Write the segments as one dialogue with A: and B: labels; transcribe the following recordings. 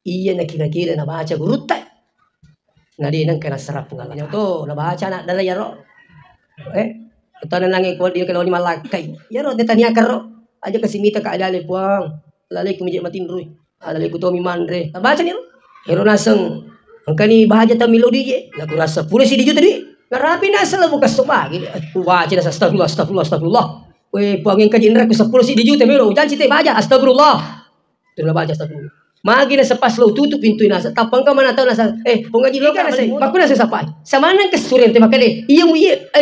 A: Iya na kira-kira na baca gurut tay. Ngadi nang kena serap pengalaman to na baca na dala yaro. Ito na lang ikaw din kalau ni malakay. Yaro detanya karo. Aja kasimita ka adali puang. Lalay kumijit matinroy. Lalay ko to mi mandre. Na baca ni ro. Hero nasang ang kani bahaja ta melodi je. Lagu rasa pula si dijo tadi. Ngarapi na sa labo kaso pagi. Baca na sa astagfirullah astagfirullah astagfirullah. We puangin ka jinra ko 10 si dijo te melo. Jangan cite baca astagfirullah. Tu na baca astagfirullah. Magi na sa paslo tutup pintu nasa tapang ka mana tahu nasa pengaji lo kan nasa baku nasa sapai sama nang kesurente makane iya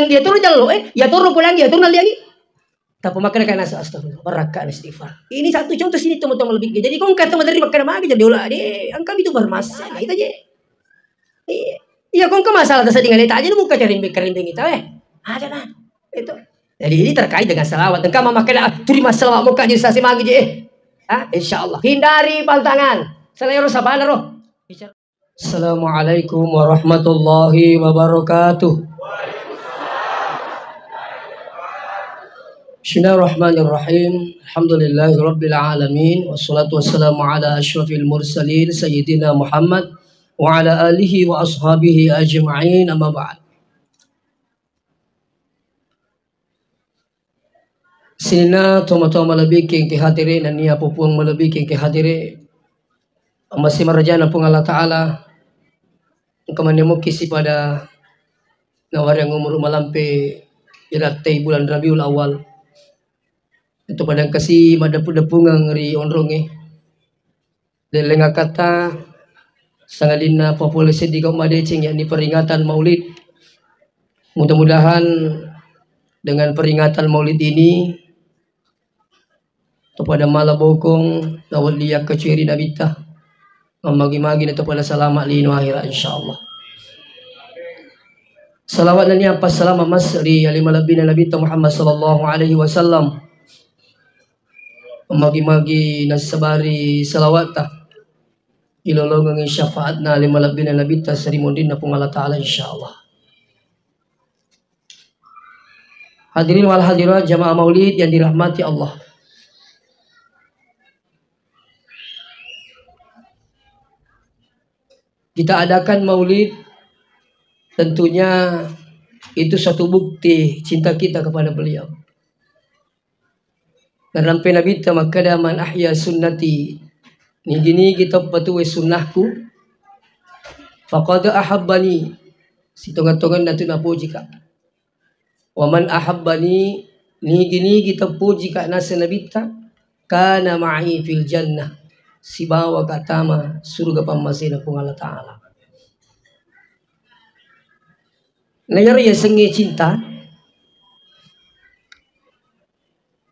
A: dia turun jalo ya turun pulang ya turun lagi tapi makane kan nasa astagfirullah baraka istighfar ini satu contoh sini teman-teman lebih jadi kau kata dari makane magi jadi ulah deh angka itu bermasalah itu aja iya kau ke masalah tasa dengan itu aja lu muka cari kerinding itu ada nah itu jadi ini terkait dengan salawat engkau memakai turi masalah muka jadi sasi magi je insyaallah hindari pantangan. Selain sabana roh. Assalamualaikum warahmatullahi wabarakatuh. Bismillahirrahmanirrahim. Alhamdulillahirabbil alamin wassalatu wassalamu ala asyrafil mursalin sayyidina Muhammad wa ala alihi wa ashabihi ajma'in amma ba'd. Sina toma-toma lebih ke hadirin dan niya pupuang melebih ke hadirin masih merajana pung Allah Ta'ala kisi pada nawar yang umur malampe iratai bulan Rabiul Awal itu pada kasih madapu-dapungang ri onronge delenga kata sangadina populasi di Kabupaten yakni peringatan Maulid. Mudah-mudahan dengan peringatan Maulid ini kepada malabokong nawaliya keciri nabita memagi-magi na pada salamat lino akhirat insyaallah. Salawat dan apa salam masri alimah labina nabita Muhammad sallallahu alaihi wasallam memagi-magi nasabari salawat ilolongang syafaat na alimah labina nabita sari mundin na pung Allah Ta'ala insyaallah. Hadirin wal hadirat jamaah maulid yang dirahmati Allah. Kita adakan maulid tentunya itu satu bukti cinta kita kepada beliau. Karena Nabi kita makada man ahya sunnati ni gini kita patuwe sunnahku faqad ahabbani sitongan-tongan natu na puji ka. Wa man ahabbani ni gini kita puji ka nasa Nabi ta kana ma'i fil jannah si bawa katama surga pamasina pung Allah Ta'ala. Nayar ya sengi cinta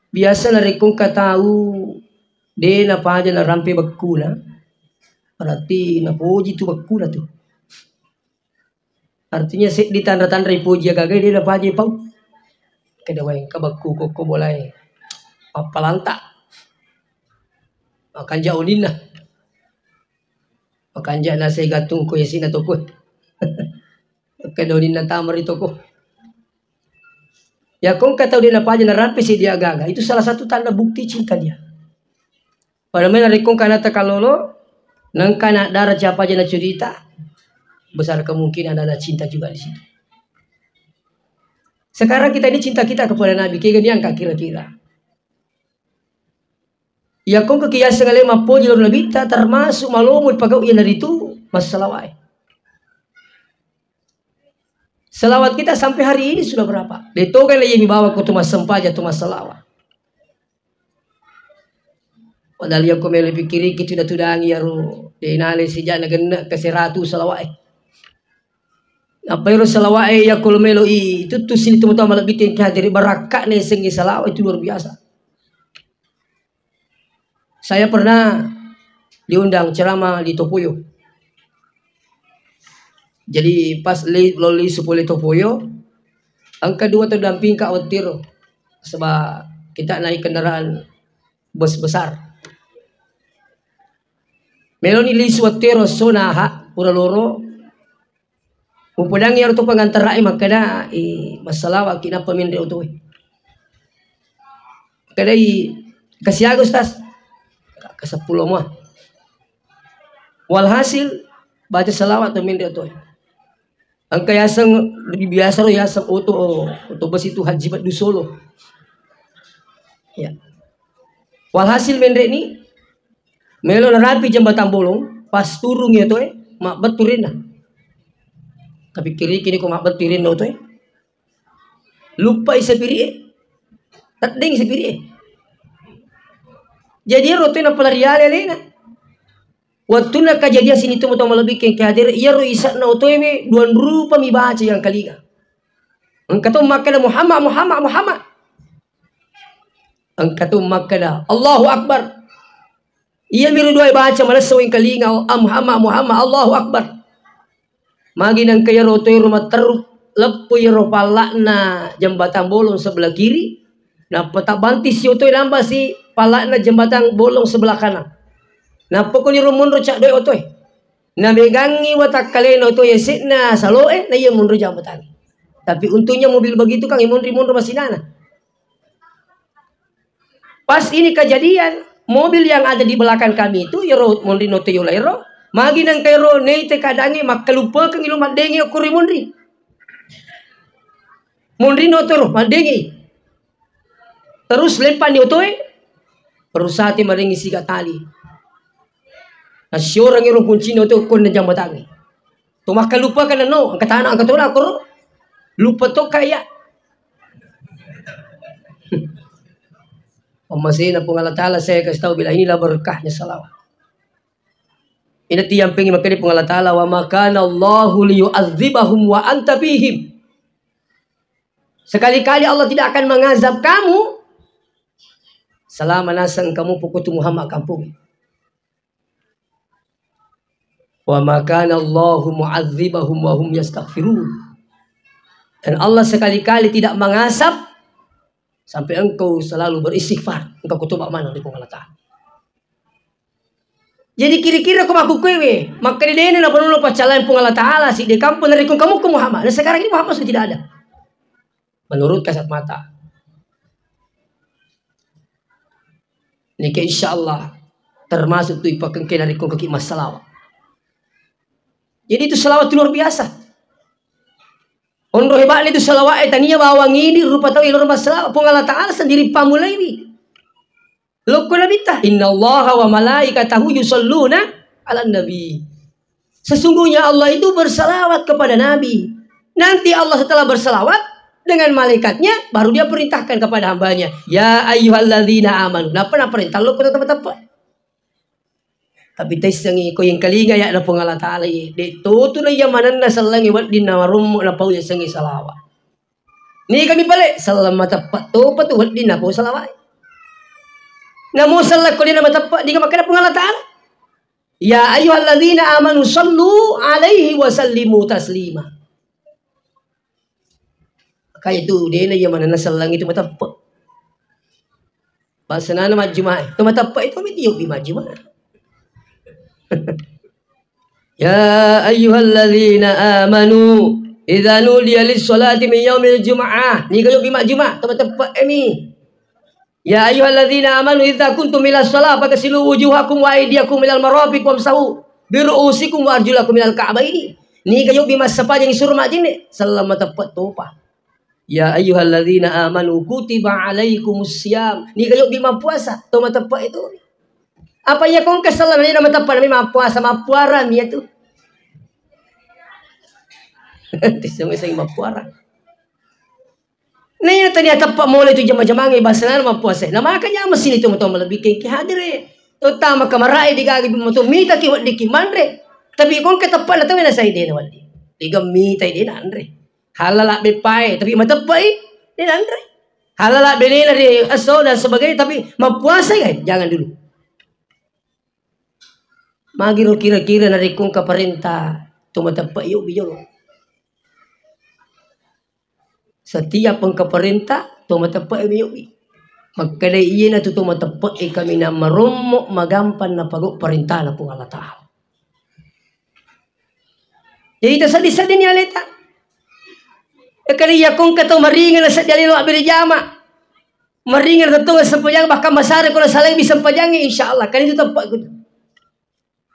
A: biasa na rekong katau de na paja na rampe bagkula berarti na puji tu bagkula tu artinya di tanda-tanda puji agak dia na paja pau kedawai kabagku koko boleh apalanta makan jauhin lah makan jauh nasi gatung ko yasin atau ko kadauhin na tamar itu ko ya kong kata dia apa aja narapi si dia gaga itu salah satu tanda bukti cinta dia pada mana rekong kana takalolo nang kana darah siapa aja na cerita besar kemungkinan ada cinta juga di situ. Sekarang kita ini cinta kita kepada Nabi kayak gini angka kira-kira ya kong kekiasan ngale mapo jalur Nabi ta termasuk malomut pagau yang dari itu masalah salawat kita sampai hari ini sudah berapa? Itu kan yang dibawa ke tumas sempaja tumas salawat. Padahal yang kau meli pikiri kita sudah tudangi ya ru dinale sejak negara ke 100 salawat. Apa yang salawat ya kalau melo itu tuh sini teman-teman malah bikin kehadiran barakat nih sengi salawat itu luar biasa. Saya pernah diundang ceramah di Topoyo. Jadi pas loli sepuluh Topoyo, ang kedua terdamping Kak Otiro, sebab kita naik kendaraan bus besar. Meloni li Otiro sonaha pura loro, upodang yaro to pengantar rai makada masalah kina pemindre utoi. Kadai kasih Agustas ke 10 mah. Walhasil baca salawat temin dia tuh. Ang kayasang biasa lo yasang auto bus itu haji bat du Solo. Ya. Walhasil mendre ni melo na rapi jembatan bolong pas turun ya tuh mak beturin dah. Tapi kiri kini ko mak beturin no tuh. Lupa isa piri. Tading isa piri. Jadi roto na pelarian lena. Waktu na kejadian sini tu mau lebih ke hadir ia ro isa na oto me duan rupa mi baca yang kaliga. Engkau makkada Muhammad. Engkau makkada Allahu Akbar. Ia miru dua baca malas sawing kalinga Muhammad Allahu Akbar. Magi nang kaya roto rumah teruk lepu ro palakna jembatan bolong sebelah kiri. Nah petak bantis yo toy nambah si palakna jembatan bolong sebelah kanan. Nah pokoknya rumunro cak doi otoy. Na megangi watak kaleno to yesikna saloe na iya munro jambatan. Tapi untungnya mobil begitu kang munro masih nana. Pas ini kejadian mobil yang ada di belakang kami itu ya road munri no teyo lairo. Magi nang kairo nei te kadange mak lupa kang ilu madengi okuri munri. Munri no toro madengi. Terus lepan ni otoy. Perusati maringi siga tali. Nah si orang yang kunci no tu kon jam batang. Tu makan lupa kan no, angkat anak angkat orang aku lupa tu kaya. Masih na pung Allah Taala saya kasih tahu bila inilah berkahnya salawat. Ini tiang pengen makan di pung Allah Taala wa makana Allahu liyu'adzibahum wa anta fihim. Sekali-kali Allah tidak akan mengazab kamu selama nasang kamu pukutu Muhammad kampung. Wa makana Allahu mu'adzibahum wa hum yastaghfirun. Dan Allah sekali-kali tidak mengasap sampai engkau selalu beristighfar. Engkau kutubak mana di Allah Ta'ala. Jadi kira-kira kau maku kue, maka di dene na perlu pacalan pung Allah Ta'ala si di kampung dari kamu ke Muhammad. Dan sekarang ini Muhammad sudah tidak ada. Menurut kasat mata. Ini ke insyaallah termasuk tu ipakan kena dari kau kaki masalah. Jadi itu salawat luar biasa. Onro hebat itu salawat tania bawang ini rupa tahu ilur masalah pun Allah Ta'ala sendiri pamulai ini. Loko nabita innallaha wa malaikatahu yusalluna ala nabi. Sesungguhnya Allah itu bersalawat kepada nabi. Nanti Allah setelah bersalawat dengan malaikatnya baru dia perintahkan kepada hambanya. Ya ayyuhalladzina amanu. Nah pernah perintah loko tetap-tetap. Tapi tesengi ko yang kalinga ya na pung Allah Ta'ala de tutu na yamanan na salangi wat din na marum na pau ya sengi salawat. Ni kami balik salamat tepat tu patu wat din na pau salawat. Namo sallat ko din na matapat di ka makana pung Allah Ta'ala. Ya ayyuhalladzina amanu sallu alaihi wa sallimu taslima. Kaya tu de na yamanan na salangi itu matapat. Bahasa na majuma itu matapat itu mitiyo bi majuma. Ya ayyuhalladzina amanu idza nudiya lis-salati min yaumil jumu'ah. Ni kayo bima Jumat tempat ini. Ya ayyuhalladzina amanu idza kuntum ilas shalah fagsilu wujuhakum wa aydiyakum ilal marafiq wamsahu bi ru'usikum wa arjulakum ilal ka'baini. Ni kayo bima sepanjang suruh majine selama tepat topa. Ya ayyuhalladzina amanu kutiba alaikumus syiyam. Ni kayo bima puasa tempat tepat itu. Apa ya kong kesalahan ni nama tepat ni puasa mapuaran ya tu. Tisong-isong mapuaran. Nah ternyata tepat mulai tu jama-jama ngai bahasa nama puasa. Nama makanya mesin itu mau lebih ke hadir. Terutama kamarai digagi mau mita ki wadi ki mandre. Tapi kong ke tepat datang na sai dena wadi. Diga mita dena andre. Halala bepai tapi matepai dena andre. Halala benela di aso dan sebagainya tapi mapuasa kan jangan dulu. Magiro kira-kira dari kung kaperintah tumatapak yuk bijolo. Setiap pengkaperintah tumatapak yuk bi. Magkada iya na tumatapak kami na marumok magampan na pagok perintah na pung Allah Ta'ala. Jadi tasadi-sadi niya leta. Kali ya kung kataw maringan na sa jalilo abiri jama. Maringan na tunga sa pajang bahkan masari ko na salay bisang pajangi insyaallah. Kali itu tapak ko.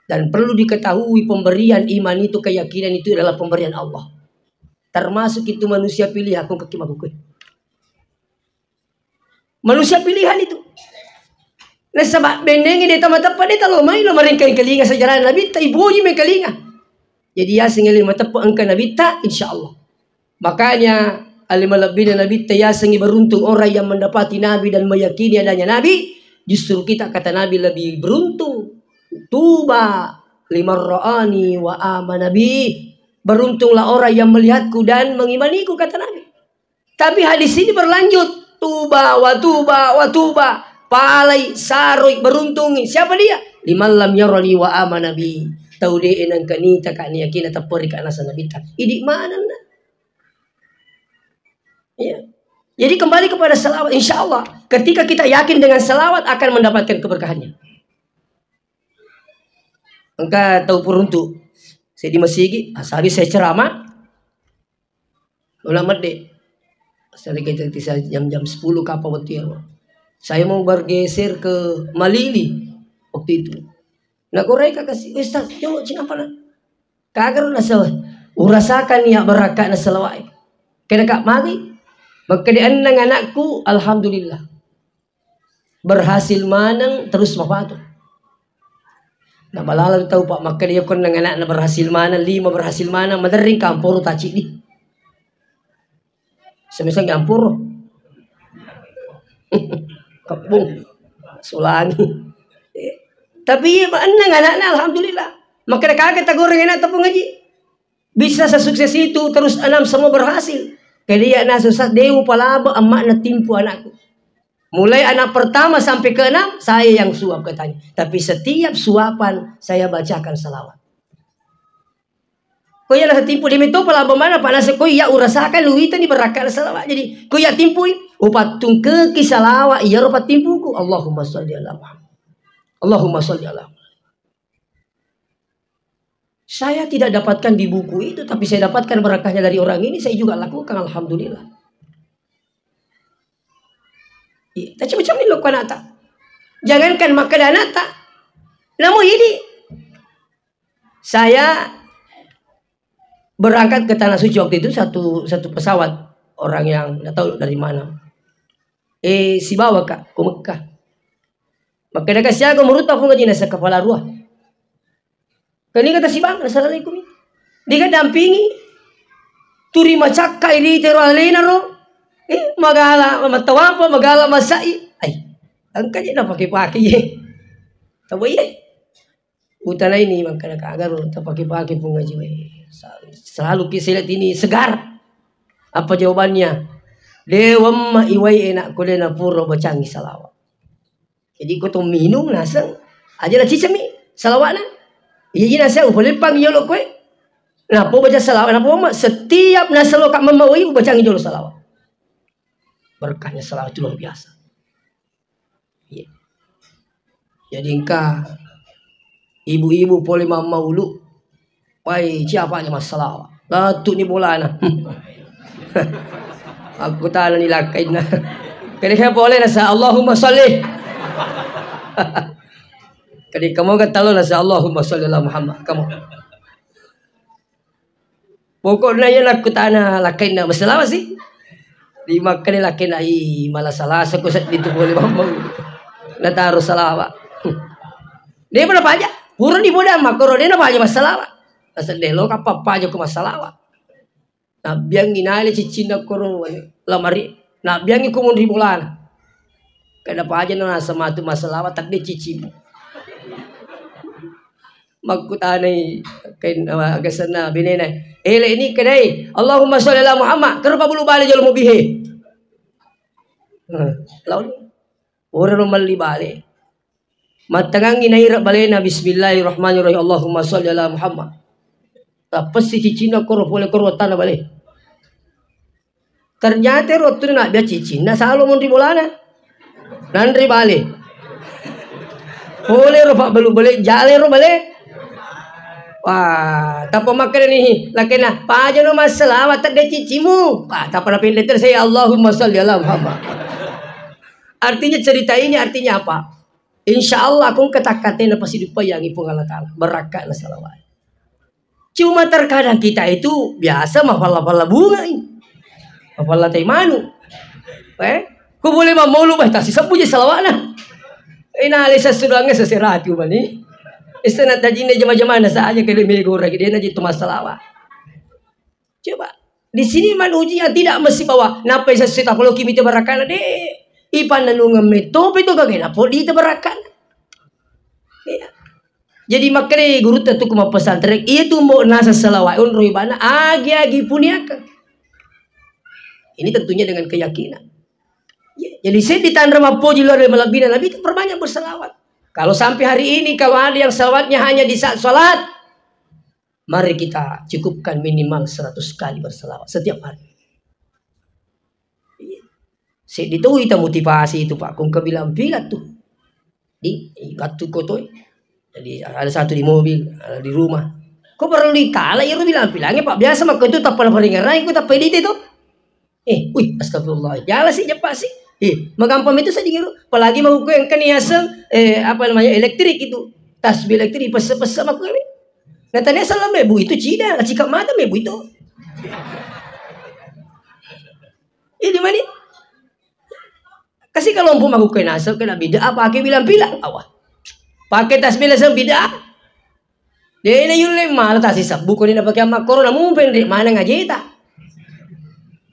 A: Dan perlu diketahui pemberian iman itu, keyakinan itu adalah pemberian Allah. Termasuk itu manusia pilih aku ke kimagukui. Manusia pilihan itu. Nah sabak bendengi de tamata pada talo mai lo maringkai kelinga sejarah Nabi ta ibuji me kelinga. Jadi ya singeli mata angka Nabi ta insyaallah. Makanya alimah lebih Nabi ta ya singi beruntung orang yang mendapati Nabi dan meyakini adanya Nabi. Justru kita kata Nabi lebih beruntung. Tuba liman ra'ani wa amana bi. Beruntunglah orang yang melihatku dan mengimaniku kata Nabi. Tapi hadis ini berlanjut. Tuba wa tuba wa tuba. Palai saroi beruntungi. Siapa dia? Liman lam yarani wa amana bi. Tahu dia enang kanita kan yakin tapori ka nasa Nabi ta. Idi mana na? Ya. Jadi kembali kepada salawat, insya Allah ketika kita yakin dengan salawat akan mendapatkan keberkahannya. Engkau tahu peruntuk. Saya di masjid, habis saya ceramah, ulama dek. Saya kita jam 10 kapal waktu itu. Saya mau bergeser ke Malili waktu itu. Nak koreka kasih Ustaz, jauh cina apa nak? Kagar nasa, urasakan ya berakat nasa lawai. Kena kak mari. Maka di anang anakku, alhamdulillah, berhasil manang terus mafatu. Nah balala tahu pak, maka dia kon nang anak na berhasil manang 5 berhasil manang, madering kampuru taci di. Semisal kampuru, kapung, sulangi. Tapi anang anak alhamdulillah. Maka dia kaget tak goreng anak tepung ngaji. Bisa sesukses itu terus 6 semua berhasil. Kaya na susah dewa palaba emak na timpu anakku. Mulai anak pertama sampai ke 6 saya yang suap katanya. Tapi setiap suapan saya bacakan salawat. Kaya na timpu di meto palaba mana pak nasa koy ya urasakan luita ni berakat salawat. Jadi koy ya timpu upatung ke salawat iya rupat timpuku. Allahumma sholli ala Muhammad. Allahumma sholli ala Muhammad. Saya tidak dapatkan di buku itu, tapi saya dapatkan berkahnya dari orang ini. Saya juga lakukan, alhamdulillah. Tapi macam ni lakukan nata. Jangankan makan nata. Namun ini, saya berangkat ke Tanah Suci waktu itu satu pesawat orang yang tidak tahu dari mana. Si bawa kak ke Mekah. Maka dia kasih aku menurut aku ngaji nasa kepala ruah. Kani kata si bang, assalamualaikum. Dia dampingi, turi macakka ini teralena ro, magala matawapa magala masai, angkanya na pakai ye, tahu ye, utara ini makanya kagar ro, tak pakai pun ngaji selalu kita lihat ini segar. Apa jawabannya? Dewam ma iwai enak kulena puro bacangi salawat. Jadi kau tu minum nasang, aja lah cicami salawat na. Iya nasa boleh panggil lo kue. Napa baca salawat? Napa mak setiap nasa lo kak membawa ibu baca ngijol salawat. Berkahnya salawat itu luar biasa. Yeah. Jadi engkau ibu-ibu boleh mama ulu. Wai siapa aja masalah? Latuk ni bola na. Aku tak ni lakai na. Kali boleh nasa Allahumma sholli. Kali kamu kata lo nasa Allahumma sholli ala Muhammad kamu. Pokoknya yang aku tanah lakai nak masalah sih. 5 kali lakai nak malah salah sekusat itu boleh mama. Nataruh salawat. Dia berapa aja? Pura di bodoh makro dia apa aja masalah. Asal delo apa aja ke masalah. Nah biang inai cicina koro lamari. Nah biang ikumun di bulan. Kenapa aja nona sama tu masalah tak dia cicimu. Magkutanay kay agasana binenay ele ini kedai Allahumma sholli ala Muhammad kenapa bulu balik jalo mo bihe lawan ora no mali balik matangang inaira balena bismillahirrahmanirrahim Allahumma sholli ala Muhammad tapos si cicina ko boleh ko tanah balik ternyata rotu na dia cicina salo mon di bolana nandri balik boleh ro pak belu balik jale ro balik. Wah, tak pemakai ni, laki na, paja no masalah, tak ada cicimu. Wah, tak pernah pilih saya Allahumma sholli ala Muhammad. Artinya cerita ini artinya apa? Insya Allah kung katakatin na pasti dipayangi pong Allah Ta'ala. Beraka na salawat. Cuma terkadang kita itu biasa mafala-fala bunga ini. Mafala tay manu. Kung boleh mamulu ba tasi sa puji salawat na. Inalisa sudah nga sa sirat ko ba ni. Istanat na jine jama-jama na sa aja kaya migura dia na jito masalawat. Coba di sini man uji yang tidak mesti bawa napay sa sita kalau kimi te barakan de ipan nanungam meto itu kagena po di te barakan. Ya. Jadi makanya guru tentu kuma pesantren itu mau nasa salawat unroi bana agi-agi puniakan. Ini tentunya dengan keyakinan. Ya. Jadi saya ditandra mapo jilar melebih dan lebih itu perbanyak bersalawat. Kalau sampai hari ini kalau ada yang salawatnya hanya di saat salat, mari kita cukupkan minimal 100 kali berselawat setiap hari. Saya itu kita motivasi itu Pak. Kung kebilang-bilang tuh di kartu kotoi. Jadi ada satu di mobil, ada di rumah. Kok perlu dikala ya bilang-bilangnya Pak biasa maka itu tak pernah peringaran aku tak pedit itu. Wih astagfirullah. Jala sih cepat sih. Magampam itu saja ngiru. Apalagi mau aku yang keniasan elektrik itu. Tasbih elektrik pesa-pesa aku ini. Natanya salam mebu itu cina, cikap mata mebu itu. Ini mana? Kasih kalau umpama aku kena asal kena bid'ah pakai bilang-bilang awah. Pakai tasbih lesem bid'ah. Dia ini yule malah tasbih sabu ko ni na pakai amak corona mumpen di mana ngaji ta.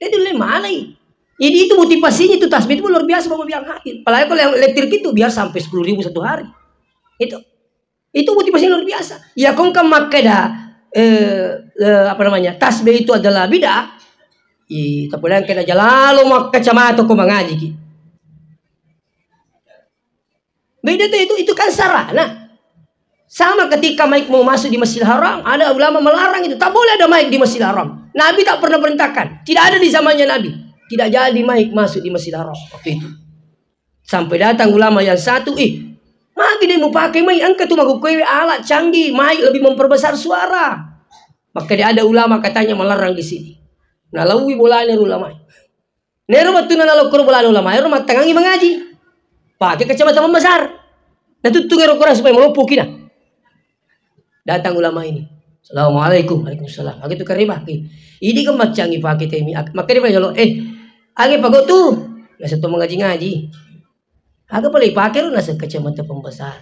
A: Dia dulu mana ini? Jadi itu motivasinya itu tasbih itu luar biasa mau bilang hadir. Apalagi kalau yang elektrik itu biar sampai 10.000 satu hari. Itu motivasinya luar biasa. Ya kung kamakeda tasbih itu adalah bid'ah. Tapi yang kena jalalo mak kacamata ko mengaji ki. Beda tuh itu kan sarana. Sama ketika Mike mau masuk di Masjidil Haram, ada ulama melarang itu. Tak boleh ada Mike di Masjidil Haram. Nabi tak pernah perintahkan. Tidak ada di zamannya Nabi. Tidak jadi Mike masuk di Masjidil Haram waktu itu. Sampai datang ulama yang satu, magi dia mau pakai mic, angkat tuh maku kue alat canggih, mic lebih memperbesar suara. Maka dia ada ulama katanya melarang di sini. Nah lawi bolanya ulama. Nero betul nalo kur bolan ulama, nero matangangi mengaji. Pakai kacamata membesar. Nah tuh ngero kurang supaya melopoki nah. Datang ulama ini. Assalamualaikum, waalaikumsalam. Begitu keribah. Ini kan macangi pakai temi. Maka dia bilang, agi pago tuh. Nah satu mengaji-ngaji. Agak boleh pakai nasa kacamata pembesar.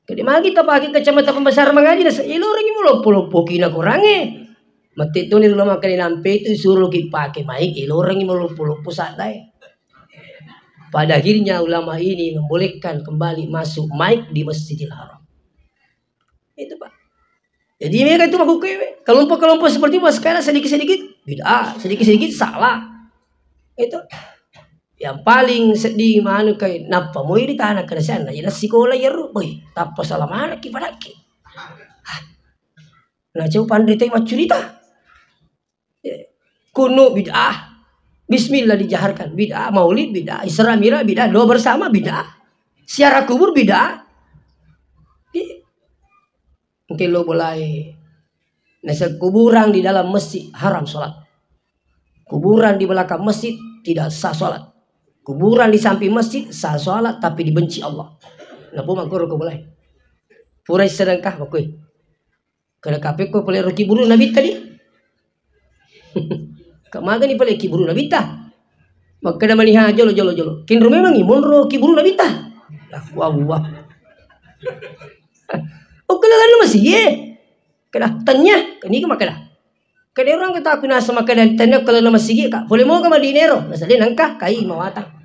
A: Jadi mari kita pakai kacamata pembesar mengaji nasa orang ini melopo-lopo kina kurangnya. Mati itu ni ulama kali nampe itu suruh kita pakai mic. Orang ini melopo-lopo sadai. Pada akhirnya ulama ini membolehkan kembali masuk mic di Masjidil Haram. Itu Pak. Jadi mereka itu aku kelompok-kelompok seperti itu sekarang sedikit-sedikit bid'ah, sedikit-sedikit salah. Itu. Yang paling sedih mana kayak napa mau ini tanah kena sana jadi sekolah ya boy tapa salah mana ki padaki nah coba pandai tengok cerita kuno bid'ah bismillah dijaharkan bid'ah maulid bid'ah isra miraj bid'ah doa bersama bid'ah ziarah kubur bid'ah mungkin lo boleh nasa kuburan di dalam masjid haram sholat kuburan di belakang masjid tidak sah sholat. Kuburan di samping masjid sah sholat tapi dibenci Allah. Napa makro ko boleh? Pura sedangkah bakui. Kada kape ko boleh roki buru nabi tadi. Kamaga ni pale kiburu nabi ta. Maka da maniha jolo. Kin rume mangi monro kiburu nabi ta. Lah wah. Okalalan masih ye. Kada tanya kani ka makada. Kada orang kata aku nasa makada tanya kalau nama sigi ka. Boleh mau ka madinero. Nasalin angka kai mawata.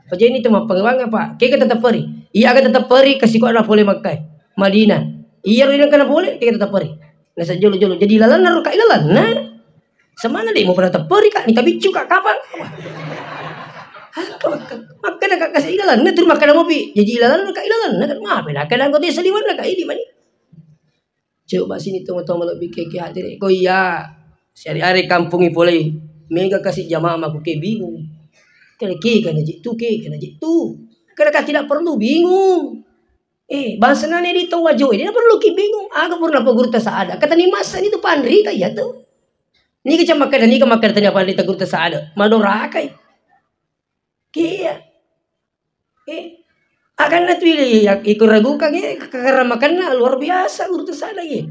A: Jadi ini cuma pengembangan Pak. Kita tetap pergi. Iya akan tetap pergi. Kasih kau nak boleh makai. Madinah. Iya orang kena boleh. Kita tetap pergi. Nasa jolo. Jadi lalan naruh kak lalan. Nah. Semana deh mau pernah tetap pergi kak. Ni tapi cuka kapan? Makan nak kasih lalan. Nah terus makan mau pi. Jadi lalan kak lalan. Nah kan maaf. Nah kadang kau dia seliwan nak kak ini mana? Coba sini tengok-tengok lebih keke hadir. Kau iya. Sehari-hari kampungi boleh. Mega kasih jamaah aku ke bingung. Kena jitu. Karena tidak perlu bingung. Bahasa nane di tahu wajo ini perlu ki bingung. Agak pernah guru ada. Kata ni masa itu pandri kaya tu. Ni ke makan ni ke makan tanya pandri guru ada. Madora kai. Kia. Akan natwili ikut ragukan ya karena makannya luar biasa urut sana ya.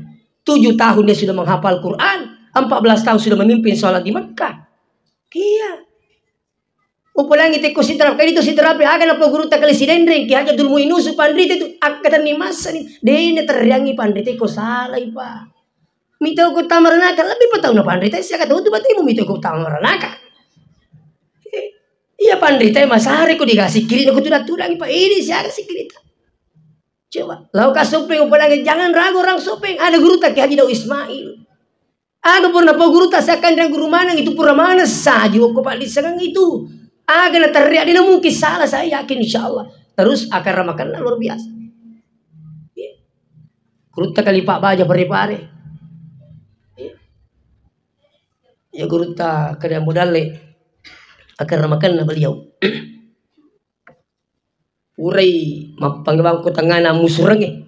A: 7 tahun dia sudah menghafal Quran, 14 tahun sudah memimpin sholat di Mekah. Iya. Upulangi teko sitrap kali itu sitrap akan apa guru tak kali sidendring ki haja dulmu inusu pandrit itu akatan ni masa ni dene teryangi pandrit ko salah ipa. Mito ko tamaranaka lebih patau na pandrit siya kata utu batimu mito ko tamaranaka. Iya pandrit mas hari ko dikasih kiri ko tulang ipa ini siya kasih kiri. Coba lau kasuping upulangi jangan ragu orang suping ada guru tak ki haji Daud Ismail. Ada pun apa guru tak seakan dan guru mana itu pura mana saja ko pak di sekarang itu. Agar teriak dia mungkin salah saya yakin insya Allah terus akan ramakan luar biasa. Guru tak kali pak baja pare-pare. Ya guru tak kada modal le akan ramakan beliau. Urai mapangbang ko tangana musurang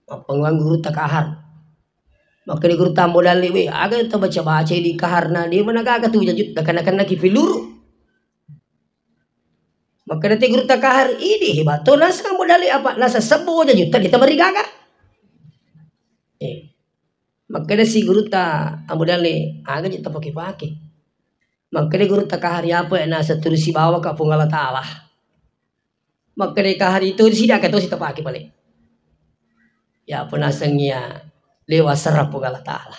A: mapangbang guru tak kahar. Maka di guru tamu dalih we agak kita baca di kaharna dia mana agak tuh jajut akan lagi filuru. Maka nanti guru tak kahar ini hebat tuh nas kamu dalih apa nasa sebuah jajut tadi tamari gaga. Maka ada si guru tak amu dalih agak kita pakai. Maka di guru tak kahar apa nasa turusi bawa ke punggala ta'ala. Maka di kahar itu tidak akan tuh kita pakai balik. Ya penasangnya lewat serap punggala ta'ala.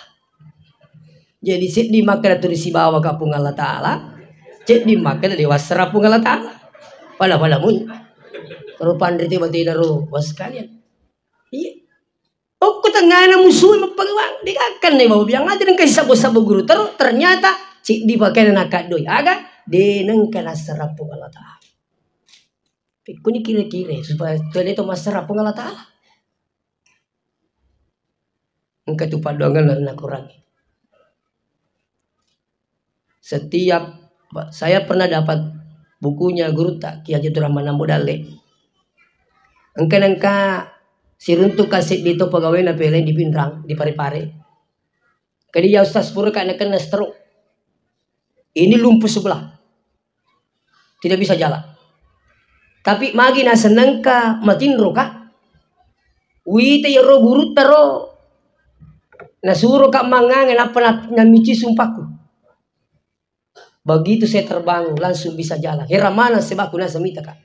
A: Jadi sit di makan tulis bawa ke punggala ta'ala. Cek di makan lewat serap punggala ta'ala. Pada mun. Kalau pandai tiba tidak roh was kalian. Iya. Oh tengah na musuh mapagawang. Dikakan nih bawa biang aja dengan sabo-sabo guru ternyata cek di pakai nak doi agak deneng kena serap punggala ta'ala. Kuni kira-kira supaya tuan itu mas serap punggala ta'ala. Engkau tu padongan nak kurangi. Setiap saya pernah dapat bukunya guru tak Ki Haji Abdurrahman Ambodale. Engkau siruntuk kasih di to pegawai na pelen di Pindrang di Parepare. Kedia Ustaz Pura kan kena stroke. Ini lumpuh sebelah. Tidak bisa jalan. Tapi magi na seneng ka matinro ka. Wite yoro guru taro nasuruh kak mangangan apa nyamici sumpahku. Begitu saya terbang langsung bisa jalan. Heran mana sebab kuna semita kak.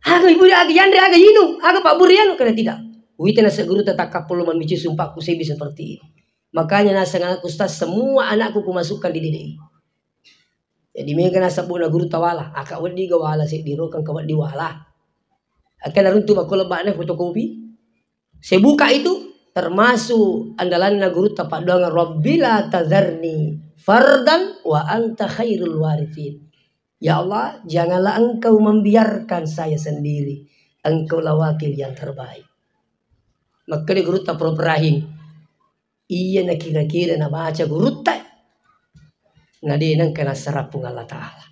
A: Aga ibu aga yandre aga yinu aga Pak Buriano kada tidak. Wite nasa guru tetap perlu memici sumpahku saya bisa seperti ini. Makanya nasa anak ustaz semua anakku kumasukkan di DDI. Jadi mereka nasa buna guru tawala. Akak wadi gawala saya dirokan kawat diwala. Akan naruntu aku lebaknya fotokopi. Saya buka itu. Termasuk andalan guru tapak doang Rabbila tazarni fardan wa anta khairul warithin. Ya Allah, janganlah engkau membiarkan saya sendiri. Engkaulah wakil yang terbaik. Maka di guru tak perahing. Iya na kira-kira na baca guru tak. Ngadinang kena serapung Allah Ta'ala.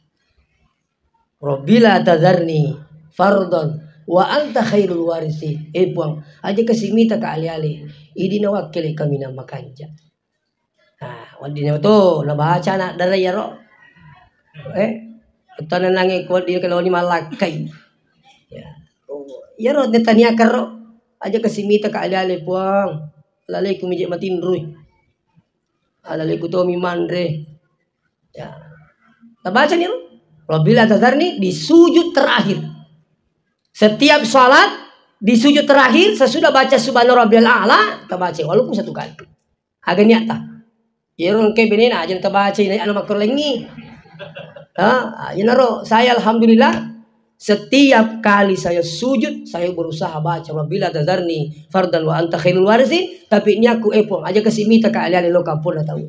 A: Rabbila tazarni fardan wa anta khairul warithin. Puang aja kesimita ka ali-ali idi na wakil kami na makanja. Wadi na to nabaca na daraya ro. Ito na nangi ko di kalau ni malakay. Ya ro netanya karo aja kesimita ka ali-ali puang. Lalay kumije matinruy. Alalay ko to mi mandre. Ya. Nabaca ni ro. Rabbil tazarni di sujud terakhir. Setiap sholat di sujud terakhir sesudah baca subhana rabbiyal a'la kita baca walaupun satu kali. Agak nyata. Ya orang ke benena aja kita baca ini anak makro lengi. Saya alhamdulillah setiap kali saya sujud saya berusaha baca Rabbila tazarni fardan wa anta khairul warithin tapi ini aku epong aja kesimita ka ali-ali lo kampung tahu.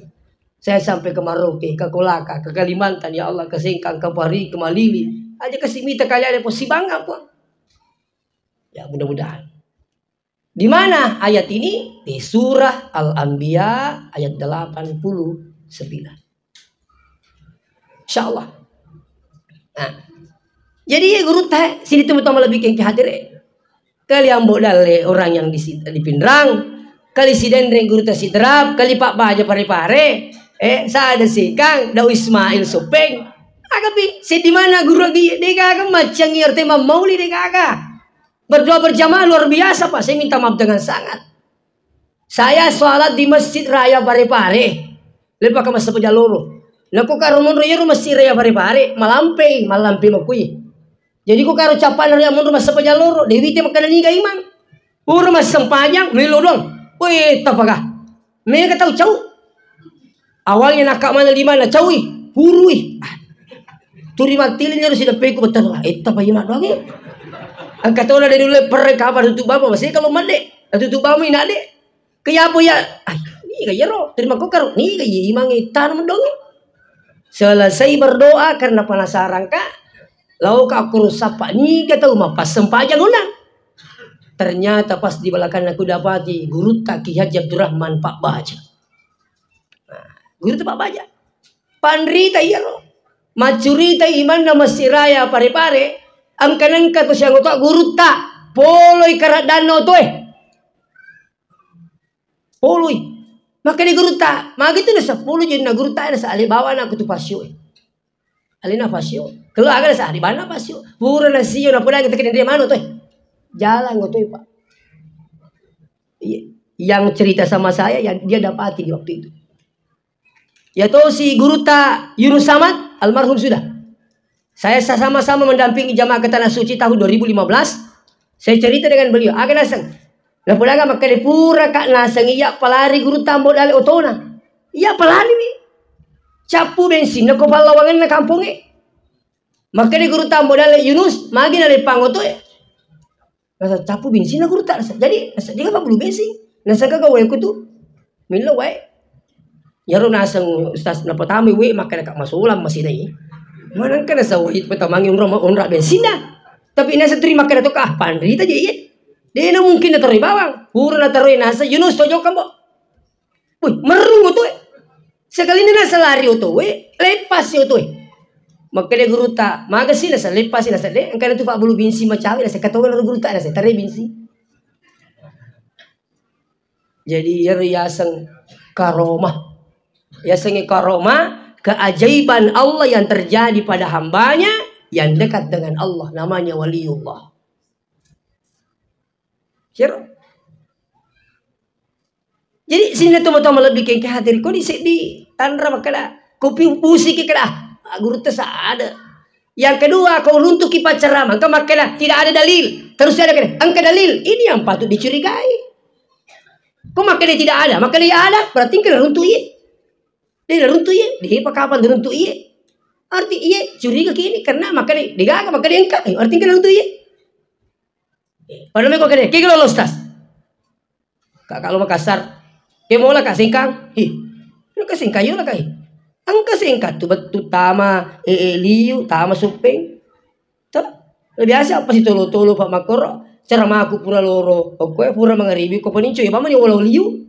A: Saya sampai ke Maroke, ke Kolaka, ke Kalimantan ya Allah ke Singkang, ke Pari, ke Malili. Aja kesimita ka ali-ali po si bangga po. Ya mudah-mudahan. Di mana ayat ini? Di surah Al-Anbiya ayat 89. Insyaallah. Nah, jadi guru teh sini teman-teman lebih kengki hadir. Kali ambo dale orang yang di Pindrang, kali si dendreng guru teh sidrap, kali Pak Baja pare-pare, saya ada Singkang, Daud Ismail Supeng. Agapi, si di mana guru lagi dekaga macam ngerti mauli dekaga. Berdoa berjamaah luar biasa Pak. Saya minta maaf dengan sangat. Saya sholat di Masjid Raya Parepare. Lepas ke masa pejaluru. Laku karo mun royo Masjid Raya Parepare, malampe makui. Jadi ku karo capan raya mun masa pejaluru, dewi teh makan ni imam. Ur mas sempajang melo dong. Wih, tapakah? Me kata tahu. Awalnya nak mana di mana cawi, purui. Turi matilin harus sudah peku betul lah. Eta pa yuna doang. Angkat orang dari dulu pereka pada tutup bapa masih kalau mande, tutup bapa ini ade. Kaya apa ya? Ni kaya ro, terima kokar. Ni kaya imang itan mendong. Selesai berdoa karena penasaran kak. Lau kak aku rusak pak ni kata umah pas sempajang ulang. Ternyata pas di belakang aku dapati guru tak Ki Haji Abdurrahman Pak Baja. Guru tu Pak Baja. Pandrita iya ro. Macurita iman na Masjid Raya Parepare. Ang kanan ka to siya ngoto guru ta. Poloy karat dano to Poloy. Maka di guru ta. Maka itu na sa poloy yun na guru ta na sa alibawa na ako to pasyo Alina pasyo. Kalau agak na sa alibawa na pasyo. Pura na siyo na pula kita kini mano to Jalan ngoto Pak. Yang cerita sama saya yang dia dapati di waktu itu. Yaitu si guru ta Yunus Samad almarhum sudah. Saya sama-sama mendampingi jamaah ke Tanah Suci tahun 2015. Saya cerita dengan beliau. Agak nasang. Napulaga makanya pura kak nasang iya palari guru tambo dali otona. Iya palari ni. Capu bensin na ko palawangan na kampung Makanya guru tambo dali Yunus magi na pangoto Nasa capu bensin na guru tak nasa. Jadi nasa dia kan perlu bensin. Nasa kagawai ko tu. Milo wae. Yaro nasang ustaz na patami we maka nak masulam masih nai. Mana kan nasa wahid patamangi unra bensin na. Tapi nasa terima kana to ka pandrita je iya. Dia na mungkin na taroy bawang. Puro na taroy nasa Yunus tojok kambo. Uy, merungo to Sekali na nasa lari to lepas yo to Maka dia guru ta magasi na sa lepas na sa de ang kana tu fa bulu bensin macawi na sa katongan na guru ta na sa tare bensin. Jadi yasang karomah. Yasang karomah keajaiban Allah yang terjadi pada hambanya yang dekat dengan Allah namanya waliullah. Sure. Jadi sini toma-toma lebih ke hadir ko di tanra makala kopi pusi ke kada guru tesa ada. Yang kedua kau runtuh kipas ceramah kau makala tidak ada dalil. Terus ada kada angka dalil ini yang patut dicurigai. Kau makala tidak ada makala ya ada berarti kena runtuh iya. Dia runtuh iya, dia kapan runtuh iya. Arti iya curiga kini karena makala digaga makala engkau arti kena runtuh iya. Pada mereka kena kiki lolos tas. Kalau Makassar, dia mau lah kasingkang, lu kasingkang yo lah kai. Ang kasingkang tu betul tama liu tama supeng. Tuh, biasa apa sih tolo Pak Makoro, ceramah aku pura loro, aku pura mengaribi kau penincu ya mama ni walau liu.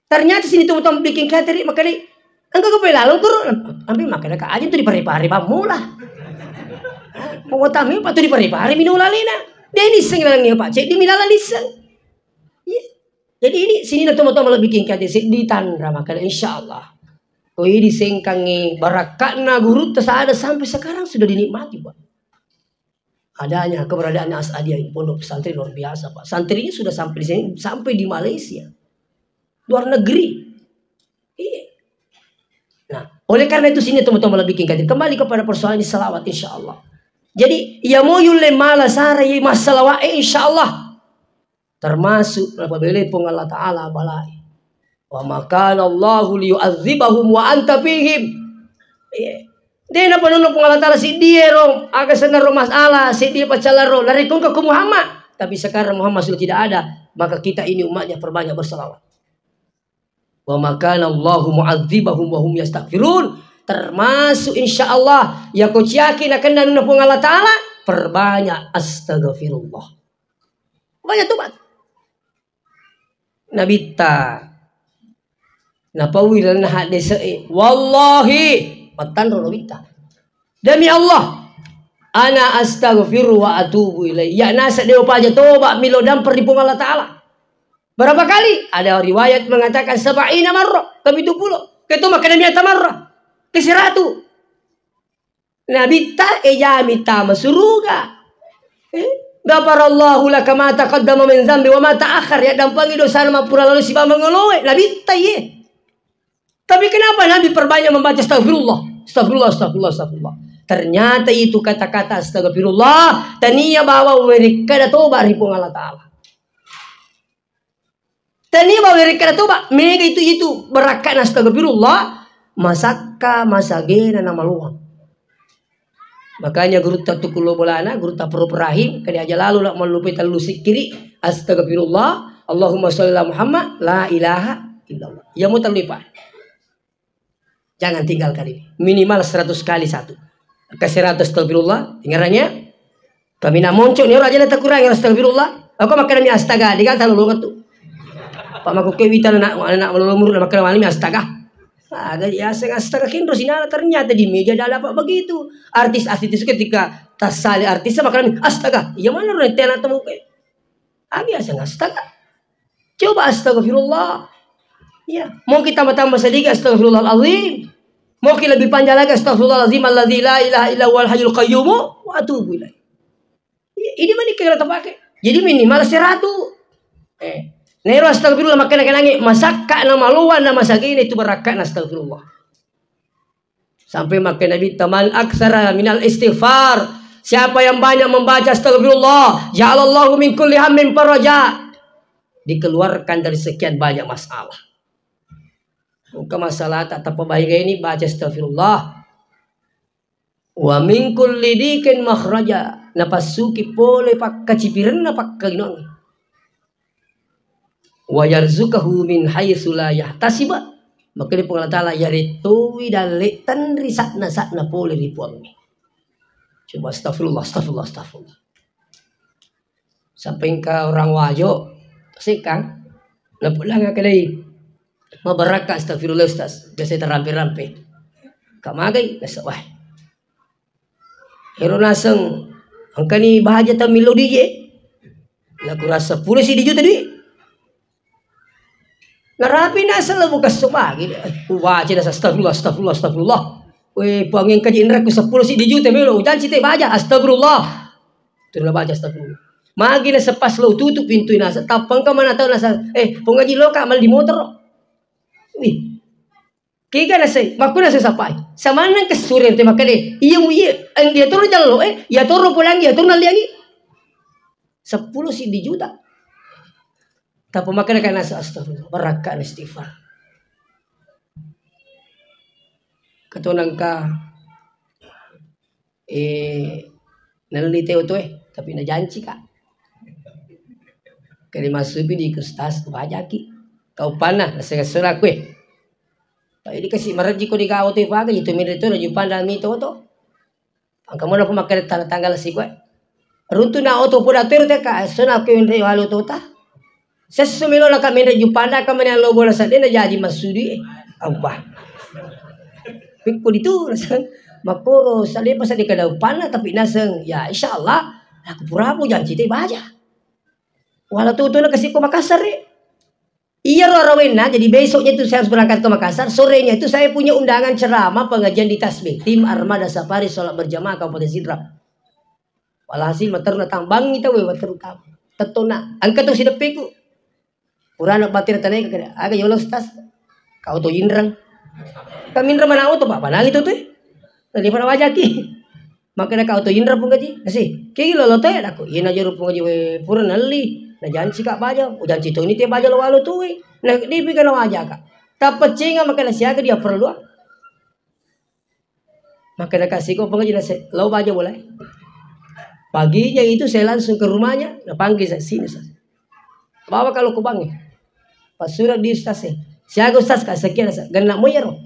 A: Ternyata sini tu betul bikin kateri makanya, angka kau pelalu turun, ambil makanya kak aja tu di pari-pari pamula. Mau tamu apa tu di pari-pari minum lalina. Dia ini sengalangnya Pak Cek di milala liseng. Jadi ini sini na tomo-tomo bikin kate di tanra maka insyaallah. Oh ini sengkangi barakatna guru ada sampai sekarang sudah dinikmati Pak. Adanya keberadaannya As'adiyah ini pondok pesantren luar biasa Pak. Santrinya sudah sampai di sini sampai di Malaysia. Luar negeri. Iya. Nah, oleh karena itu sini tomo-tomo bikin kate kembali kepada persoalan ini selawat insyaallah. Jadi ya mau yule mala sara ye masalah wa insyaallah termasuk apabila pun Allah taala balai wa makana Allahu liyu'adzibahum wa anta fihim. Dia na panono pun Allah taala si dia rong aga senaro masalah si dia pacalaro lari kong ke Muhammad tapi sekarang Muhammad sudah tidak ada maka kita ini umatnya perbanyak berselawat. Wa makana Allahu mu'adzibahum wa hum yastaghfirun. Termasuk insyaallah ya kau yakin akan dan pun Allah taala perbanyak astagfirullah. Banyak tobat. Nabita napawil na hadis wallahi patan nabita. Demi Allah ana astaghfiru wa atubu ilai. Ya nasa dewa paja toba milo dampar di pun Allah taala. Berapa kali? Ada riwayat mengatakan 70 marrah, tapi 70. Ketu makanya 100 marrah. Kesiratu. Nabi ta ejami ta masuruga. Ghafarallahu laka ma taqaddama min dzambi wa ma ta'akhkhar, ya dampangi dosa nama pura lalu si mengoloe. Nabi ta ye. Tapi kenapa Nabi perbanyak membaca astagfirullah? Astagfirullah, astagfirullah, astagfirullah. Ternyata itu kata-kata astagfirullah tania bahwa mereka dah tobat ripung Allah Ta'ala. Tania bahwa mereka dah tobat. Mereka itu berakan astagfirullah. Masaka masagena nama luang. Makanya guru tak tukulo bolana, guru tak perlu perahim. Kali aja lalu nak melupai talusik kiri. Astagfirullah. Allahumma sholli ala Muhammad. La ilaha illallah. Ya mau terlupa. Jangan tinggal kali ini. Minimal 100 kali satu. Kasih 100 astagfirullah. Dengarannya. Kami nak muncul. Ni orang aja nak kurang astagfirullah. Aku makan demi astaga. Dikata lalu tu. Pak maku kewita nak melulumur. Nak makan demi astaga. Ada ya astaga kindro sinala ternyata di meja dah dapat begitu. Artis-artis itu ketika tasali artisnya makan demi astaga. Ya mana orang tenan temu. Abi asal astaga. Coba astagfirullah. Ya, mau kita tambah sedikit astagfirullahalazim. Mau kita lebih panjang lagi astagfirullahalazim alladzi la ilaha illa huwal hayyul qayyum wa atubu ilaih. Ini mana kita pakai. Jadi minimal 100. Nero astagfirullah makan lagi masakka nama luan nama sagini itu berakat astagfirullah. Sampai makan Nabi taman aksara minal istighfar. Siapa yang banyak membaca astagfirullah, ja'alallahu min kulli hammin faraja. Dikeluarkan dari sekian banyak masalah. Muka masalah tak terbaik ini baca astagfirullah. Wa min kulli dikin makhraja. Napasuki pole pak kacipiran napak kaginong. Wa yarzukahu min haitsu la yahtasiba. Maka di Allah Taala yaritui dalek tan risakna sakna pole ripuang. Coba astagfirullah, astagfirullah, astagfirullah. Sampai ke orang wajo sekang napulang akalai. Mabaraka astagfirullah ustaz. Biasa terampe-rampe. Kamagay nasa wah. Hero nasang angkani bahaja ta melodi je. Lagu rasa pula si dijuta di. Narapi nasa lagu kasubagi. Wah cina astagfirullah, astagfirullah, astagfirullah. Weh puangin kaji indra ku 10 si dijuta melo. Jangan cite baca astagfirullah. Turun baca astagfirullah. Magi nasa pas lo tutup pintu nasa tapang ka mana tahu nasa pengaji lo ka mal di motor. Wih, kaya nasa, maku nasa sapai. Sama nang kesuren te makade. Iya mu iya, dia turun jalan lo ya turun pulang ya turun lagi. 10 si dijuta. Tapi makan kan nasa astagfirullah, berakat istighfar. Katunang ka nalite uto tapi na janji ka. Kali masubi di kustas bajaki. Kau panah nasa surak kue. Pak ini kasih maraji ko di kau tu pakai itu mirip tu laju pandang mito tu. Angka mana pun makan tanggal si kue. Runtu na auto pun atur te ka sunah kue indri walu tu ta. Sesumilo nak kami indri jupanda kami yang logo nasa dia na jadi masudi. Apa? Pikul itu nasa makoro sali pasal di kadau panah tapi naseng ya insyaallah aku purapu jangan cite baca. Walau tu nak kasih ko Makassar Iya Rawena, jadi besoknya itu saya harus berangkat ke Makassar. Sorenya itu saya punya undangan ceramah pengajian di Tasbih. Tim Armada Safari sholat berjamaah Kabupaten Sidrap. Walhasil mater datang bang kita we mater utama. Tetona, angkat tu si depiku. Purana batir tanai ke aga yolos tas. Kau tu indrang. Kami indra mana auto Pak? Panang itu tu. Tadi pada wajaki. Makanya kau tu indra pun gaji. Nasi, kilo lo teh aku. Iya na juru pun gaji we purana li. Na janji kak baja, janji tu ini tiap baja lo walu tu, na di pikir lo aja kak. Tapi cenga makan siaga dia perlu. Makan kasih kau pengaji nasi, lo baja boleh. Paginya itu saya langsung ke rumahnya, na panggil saya sini saja. Bawa kalau ke bangi, pas surat di stasiun, siaga ustaz kak sekian nasi, gan nak moyero.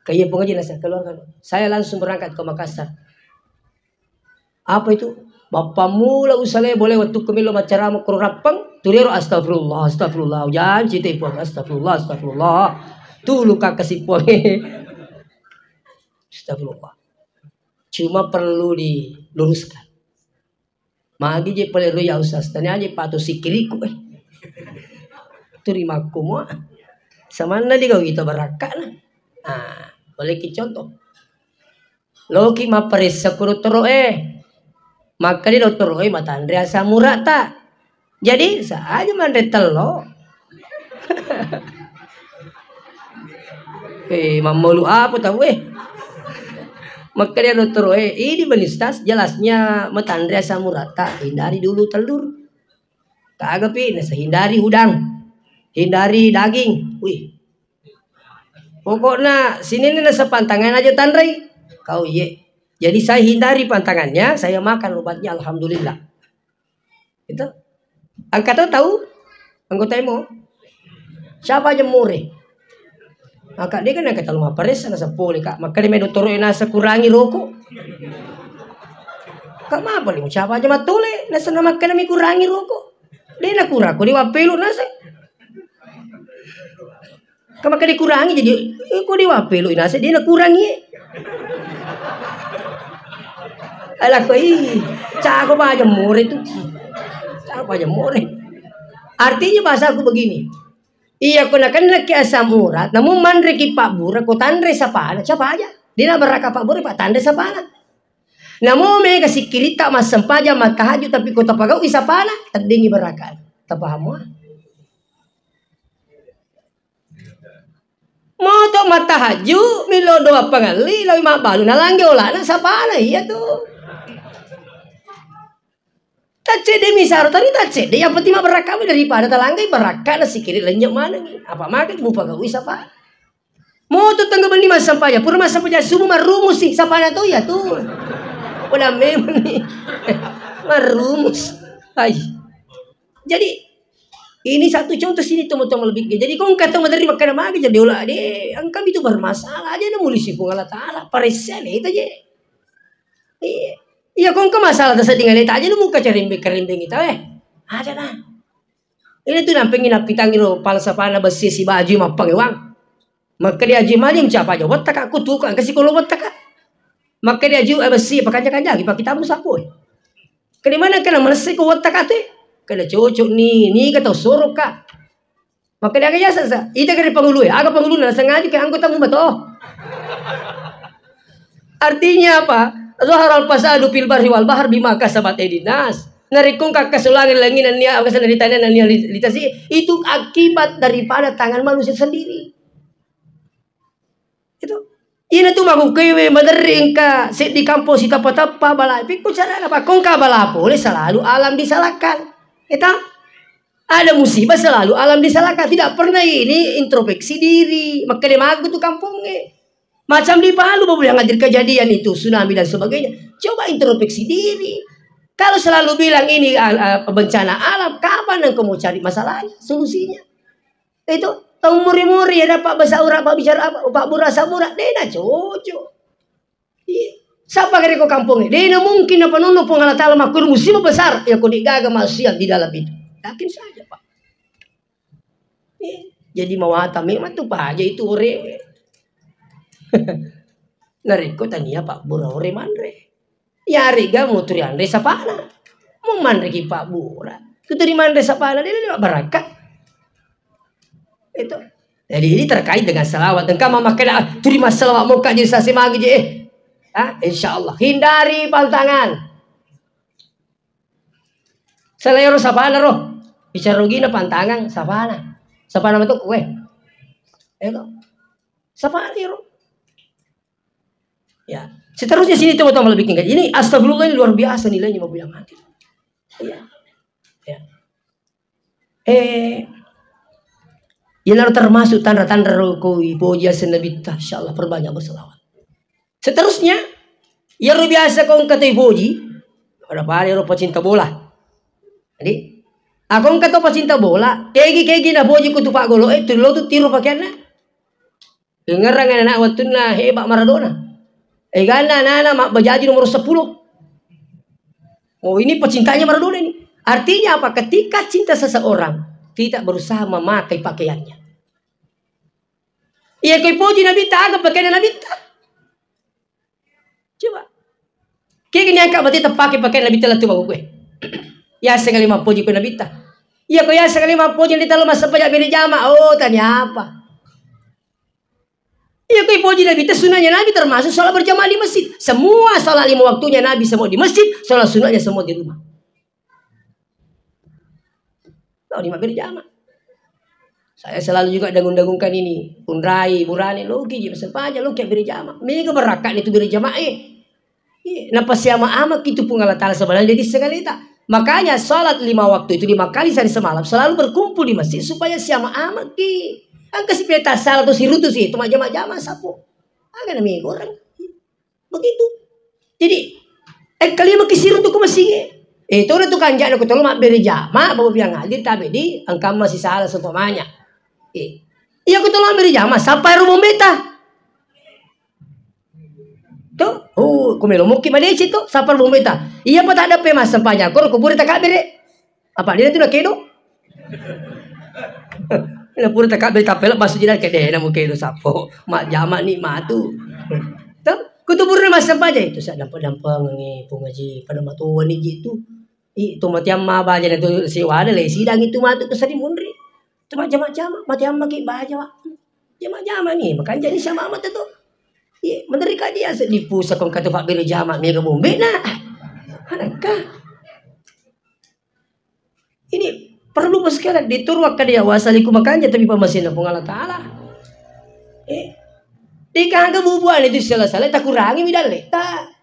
A: Kayak pengaji nasi keluar kan, saya langsung berangkat ke Makassar. Apa itu? Bapak mula usale boleh waktu kemilo macara mau kurapang turiro astagfirullah astagfirullah jangan cite puang astagfirullah astagfirullah tu luka kasih puang astagfirullah cuma perlu diluruskan magi je perlu ya ustaz tanya aja patu sikiriku terima kumua sama nadi kau kita berakat nah Balik contoh. Loki maparisa kurutoro maka di dokter matandre asa murah tak. Jadi saja mandre telo. Mamolu apa tahu maka dia dokter ini benistas jelasnya matandre asa murah tak. Hindari dulu telur. Kagak hindari udang. Hindari daging. Wih. Pokoknya sini nih nasa pantangan aja tandre. Kau Jadi saya hindari pantangannya, saya makan obatnya alhamdulillah. Itu. Angkatan tahu? Anggota emo. Siapa aja mure? Maka dia kan angkatan rumah pares nasa poli kak. Maka dia dokter nasa kurangi rokok. Kak apa nih? Siapa aja matule nasa nama kami kurangi rokok. Dia nak kurang, kau diwapelu nasa. Maka dikurangi jadi, kau diwapelu nasa dia nak kurangi. Alah cago aja mure itu. Cago aja mure. Artinya bahasa aku begini. Iya kau nak asam urat, namun mandre ki Pak Bura kau tandre sapana, siapa aja. Dia beraka Pak Bura Pak tandre sapana. Namun me kasih kirita mas sempaja mat kahaju tapi kau tapagau isapana, tadingi beraka. Tapaham Moto mata haju milo doa pengali lawi mak balu nalangge olana sapana iya tuh. Tacede misal tadi tacede yang penting mah berakami daripada talanggai beraka nasi kiri lenyap mana nih apa makan mupa gak wis apa moto tangga bani mas sampaya pura mas sampaya subuh marumus sih sapana tuh ya tuh udah memang nih marumus ay jadi ini satu contoh sini teman-teman lebih jadi kau kata dari makan magi jadi ulah deh angkam itu bermasalah aja nih mulisi pun Allah Taala paresen itu aja iya kau masalah dasar tinggal itu aja lu muka carimbing itu ada nah ini tuh nampingin api tangiro palsapana besi si baju mapang uang maka dia aji malim siapa aja watak aku tuh kan kasih kalau watak maka dia aji besi pakanya lagi pakai tamu sapu ke mana kena melesai ke watak ate kena cocok nih kata sorok kak maka dia kaya sasa itu kan pangulu agak pangulu nah sengaja ke anggota mu betul artinya apa Zahar al-fasadu fil barri wal bahr bima kasabat edinas. Narikung kakak sulangin langinan nia akasan dari tanah nia litasi itu akibat daripada tangan manusia sendiri. Itu. Ini tuh maku kewe madering ka sit di kampus kita patapa balai piku cara apa kong ka balapo selalu alam disalahkan. Itu ada musibah selalu alam disalahkan tidak pernah ini introspeksi diri maka dia magu tuh kampungnya. Macam di Palu baru yang ngajar kejadian itu tsunami dan sebagainya. Coba introspeksi diri. Kalau selalu bilang ini bencana alam, kapan engkau mau cari masalahnya, solusinya? Itu tahu muri-muri ada Pak Basaura, Pak bicara apa, Pak Burasa Murah, dena cocok. Siapa kira kau kampungnya? Dena mungkin apa nunu pengalat alam makhluk musibah besar yang kau digaga manusia di dalam itu. Yakin saja Pak. Jadi mau hatam memang tuh Pak aja itu ore. Nariko tania Pak Bura ore mandre. Ya riga muturi andre sapana. Mau mandre ki Pak Bura. Kuturi mandre sapana dia barakat. Itu. Jadi ini terkait dengan salawat. Dan kamu makan terima salawat muka jadi sasi magi je. Insyaallah hindari pantangan. Selero sapana roh. Bicara rugina pantangan sapana. Sapana betul kue. Itu. Sapana roh. Ya, seterusnya sini teman-teman lebih tinggi. Ini astagfirullah ini luar biasa nilainya mau bilang hati. Ya. Ini termasuk tanda-tanda rukui puja senabita. Insyaallah perbanyak berselawat. Seterusnya, yang luar biasa kau kata puji. Ada pare ro pecinta bola. Jadi, aku kata pecinta bola. Kegi na puji kutu Pak Golo. Itu lo tuh tiru pakaiannya. Ngerang anak waktu na hebat Maradona. Gana nana mak bajaji nomor 10. Oh ini pecintanya Maradona ini. Artinya apa? Ketika cinta seseorang tidak berusaha memakai pakaiannya. Iya kau puji Nabi tak agak pakaian Nabi tak. Coba. Kayak gini angkat berarti terpakai pakaian Nabi telah tuh bagus gue. Ya sekali mah puji kau Nabi tak. Iya kau ya sekali mah puji di dalam masa pajak beri jama. Oh tanya apa? Iya kau puji Nabi itu sunahnya Nabi termasuk sholat berjamaah di masjid. Semua sholat 5 waktunya Nabi semua di masjid, sholat sunahnya semua di rumah. Tahu di mana berjamaah. Saya selalu juga dengung-dengungkan ini. Unrai, burani, logi, sepaja, logi berjamaah. Mega berakat itu berjamaah. Napa siapa amat itu pun Allah Ta'ala sebenarnya jadi sekali tak. Makanya sholat 5 waktu itu 5 kali sehari semalam selalu berkumpul di masjid supaya siapa amat ki. Angka si peta salah tu si rutu sih itu jama-jama sapo. Agak namanya orang. Begitu. Jadi kali mau kisiru tu masih. Itu orang tu kanjak aku tolong mak berjamaah bawa biang hadir tapi di angka masih salah seumpamanya. Iya aku tolong berjamaah sampai rumah beta. Tuh, kumelo mungkin ada situ sampai rumah beta. Iya apa tak ada pemas sampahnya. Kau kubur tak kabere. Apa dia tu nak kedo? Na pura tak kabel kapel masuk jiran ke deh namu kedo sapo. Mak jamaah ni mak tu. Tuh, kutubur mas sampah aja itu saya dampak ngi pengaji pada matuan ni gitu. Itu matiam ma baja tu si wada le sidang itu matu kesari mundri. Tu jamaah-jamaah matiam maki baja wa. Jamaah-jamaah ni makan jadi sama amat tu. Iya, menerika dia sedipu sakon kata Pak Beri jamaah mega bombe nah. Adakah ini perlu sekali diturwak ke dia wasaliku makanya tapi pemasin pun Allah Ta'ala. Di kagak bubuan itu salah-salah tak kurangi midale tak.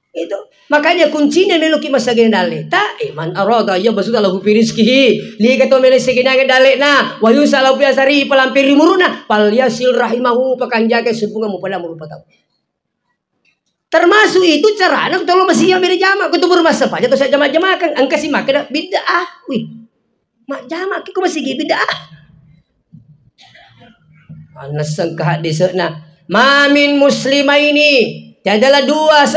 A: Itu makanya kuncinya meluki masa gini dale tak man arada ya basuda lahu fi rizqihi li kato mele segina dale na wa yusalahu biasari palampiri muruna pal yasil rahimahu pakanjaga sepunga mu pada murupa tahu. Termasuk itu cara anak tolong masih yang berjamaah kutubur masa aja terus jamaah-jamaah kan angka si makan bid'ah. Wih. Mak jamaah aku masih bid'ah. Anas sangka hadis na mamin muslimaini adalah dua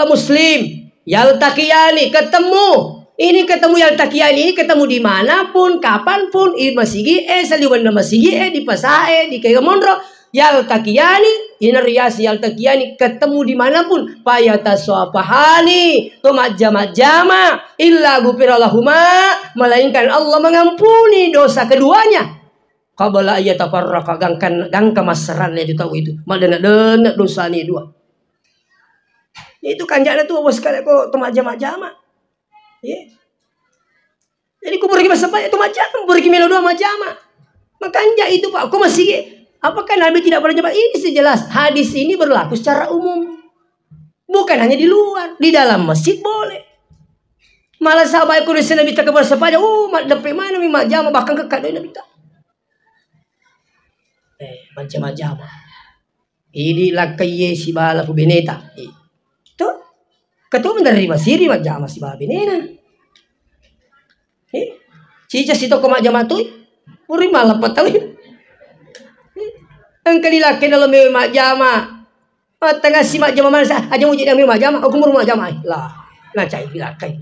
A: muslim yaltaqiyani ketemu yaltaqiyani ketemu dimanapun kapanpun di masjid saliwan masjid di pasar di Kegamondro yaltaqiyani inariasi yaltaqiyani ketemu dimanapun payataswafahani tomat jama illa gufirallahuma melainkan Allah mengampuni dosa keduanya qabla ayatafarraqa gangka masarannya itu tahu itu madana dosa ni dua. Itu kanjana tuh bos sekali kok tomat jama. Jadi aku pergi masa banyak tomat jama, pergi melo dua jama. Makanya itu Pak, aku masih apakah Nabi tidak pernah jama? Ini sejelas hadis ini berlaku secara umum. Bukan hanya di luar, di dalam masjid boleh. Malah sahabat aku di sana minta kepada sepeda, mak depe mana mak jama bahkan ke kado Nabi tak. Macam-macam. Ini lakai si bala beneta. Tuh, ketua menerima siri mak jama si bala benena. Cica si toko mak jama tu, uri malah patau. Angkali laki dalam mak jama. Tengah si mak jama mana aja mau jadi mak jama, aku mau mak jama lah. Nah cai bilakai.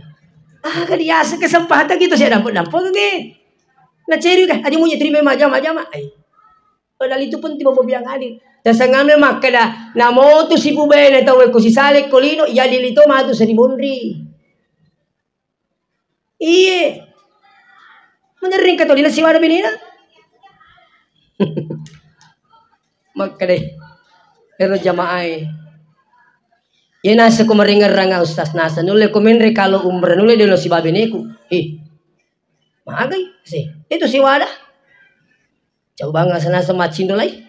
A: Kali asa kesempatan gitu saya dapat ke. Nah cari kan aja mau terima mak jama. Padahal itu pun tiba biang hadir. Dan sangamnya mak kada namo tu si pubene tahu ko si sale kolino ya dilito mah tu seri bondri. Iye. Menering katolina si wada benina. Maka deh. Pero jamaah. Ya nasa ko maringar ranga ustaz nasa nule ko menre kalau umrah nule delo si babeneku. Magay si. Itu si wada. Coba nggak sana sama cindo lagi.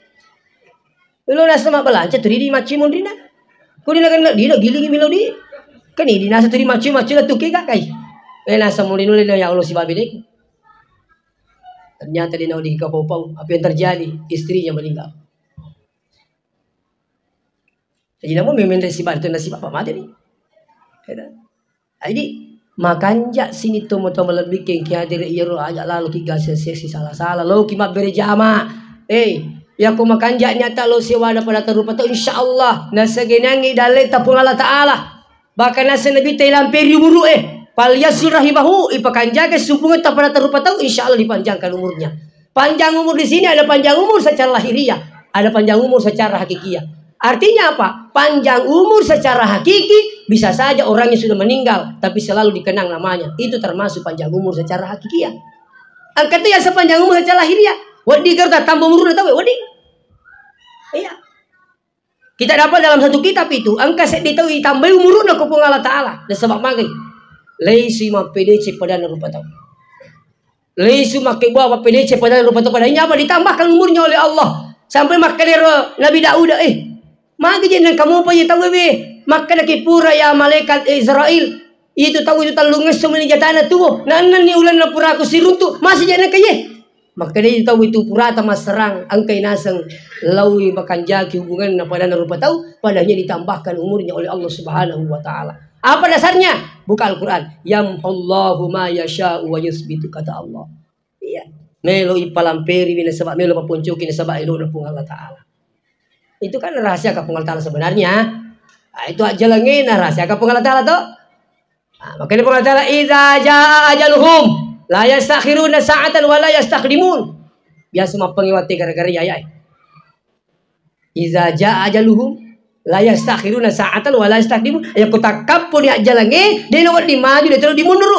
A: Lo nasa mabalance tuh di macam mondrina. Kau di naga di giling melodi. Kan ini nasa tuh di macam lah tuh kek kai. Nasa mondrina le ya Allah si babeneku. Ternyata dia naudi kapau-pau. Apa yang terjadi? Istrinya meninggal. Jadi namun memang si babeneku nasi bapak mati nih. Jadi makanja sini tuh mau lebih kengkia dari iro aja lalu kiga sesi salah lo kimat berjama ya aku makanja nyata lo siwada pada terupa tuh insyaallah nasa genangi daleta pun Allah Ta'ala bahkan nasa nabi telam peri buru pal yasir rahimahu ipakanja ke supungan tak pada terupa tuh insyaallah dipanjangkan umurnya. Panjang umur di sini ada panjang umur secara lahiriah, ada panjang umur secara hakikiah. Artinya apa? Panjang umur secara hakiki bisa saja orangnya sudah meninggal tapi selalu dikenang namanya. Itu termasuk panjang umur secara hakikiah. Angkat yang sepanjang umur secara lahiriah. Wadi kerta tambah umur tahu wadi. Iya. Kita dapat dalam satu kitab itu, angka set ditahu tambah umurna ko pung Allah Taala. Dan sebab magi. Laisi ma PDC pada rupa tahu. Laisi ma ke bawa PDC pada rupa tahu padanya apa ditambahkan umurnya oleh Allah. Sampai makalero Nabi Daud magi jeneng kamu apa ya tahu be. Maka nak pura ya malaikat Israel. Itu tahu itu talunges semua jatana tuh. Nanan ni ulan na pura aku siruntu masih jeneng kaye. Maka dia tahu itu purata mas serang angkai nasang lawi makan jaki hubungan pada rupa tahu padanya ditambahkan umurnya oleh Allah Subhanahu wa taala. Apa dasarnya? Buka Al-Qur'an. Yamhullahu ma yasha'u wa yuthbitu kata Allah. Iya. Melo ipalamperi bina sebab melo papuncuki na sebab ilo na pung Allah taala. Itu kan rahasia ka pung Allah taala sebenarnya. Nah, itu aja lagi rahasia ka pung Allah taala to. Nah, makanya pung Allah taala idza jaa ajaluhum la yastakhiruna sa'atan wa la yastaqdimun. Biasa mapangiwati gara-gara yayai. Iza jaa ajaluhum la yastakhiruna sa'atan wa la yastaqdimun. Ya kutakappo ni ajalange de no di maju de terus dimundur.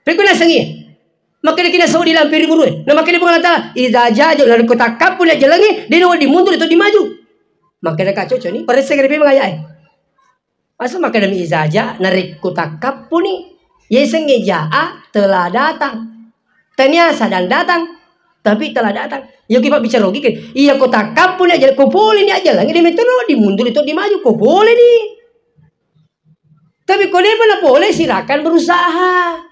A: Pekuna sangi. Makanya kina saw di lampiri muru. Nah makanya pengata iza jaa ajaluhum kutakappo ni ajalange de no di mundur itu di maju. Makanya ka coco ni pada segera mengayai. Asa makanya mi iza jaa narik kutakappo ni Yeseng jaa telah datang. Ternyata sedang datang. Tapi telah datang. Ya kita bicara logika. Iya kota kapun aja. Kau boleh ni aja. Lagi dia metode dimundur itu di maju. Kau boleh ni. Tapi kau ni mana boleh silakan berusaha.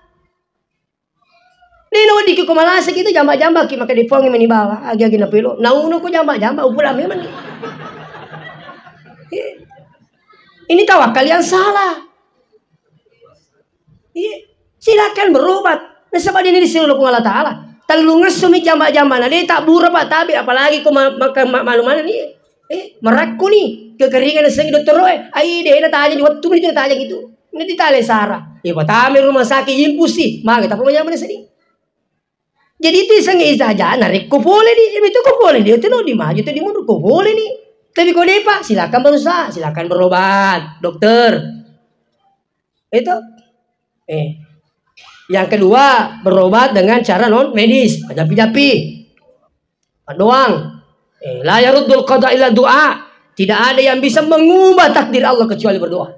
A: Ni no di kau malas gitu jambak-jambak. Maka dipuangi meni bawah. Agi-agi na pelo. Nauno kau jambak-jambak. Upulah memang. Ini tawakal yang salah. Silakan berobat. Nah sebab ini disuruh Allah Taala. Talungas sumi jambak-jambak. Dia tak buruk pak tabi. Apalagi kau makan malu-malu ni. Meraku ni kekeringan sengi dokter roy. Ai dia nak tanya waktu ni dia tanya gitu. Ini ditanya Sarah. Patami rumah sakit impus sih. Mak kita punya mana sini. Jadi itu sengi saja. Narik kau boleh ni. Itu kau boleh dia tu di maju tu di mundur kau boleh ni. Tapi kau dia pak silakan berusaha. Silakan berobat dokter. Itu. Yang kedua berobat dengan cara non medis, japi-japi, doang. La yaruddul qada illa doa. Tidak ada yang bisa mengubah takdir Allah kecuali berdoa.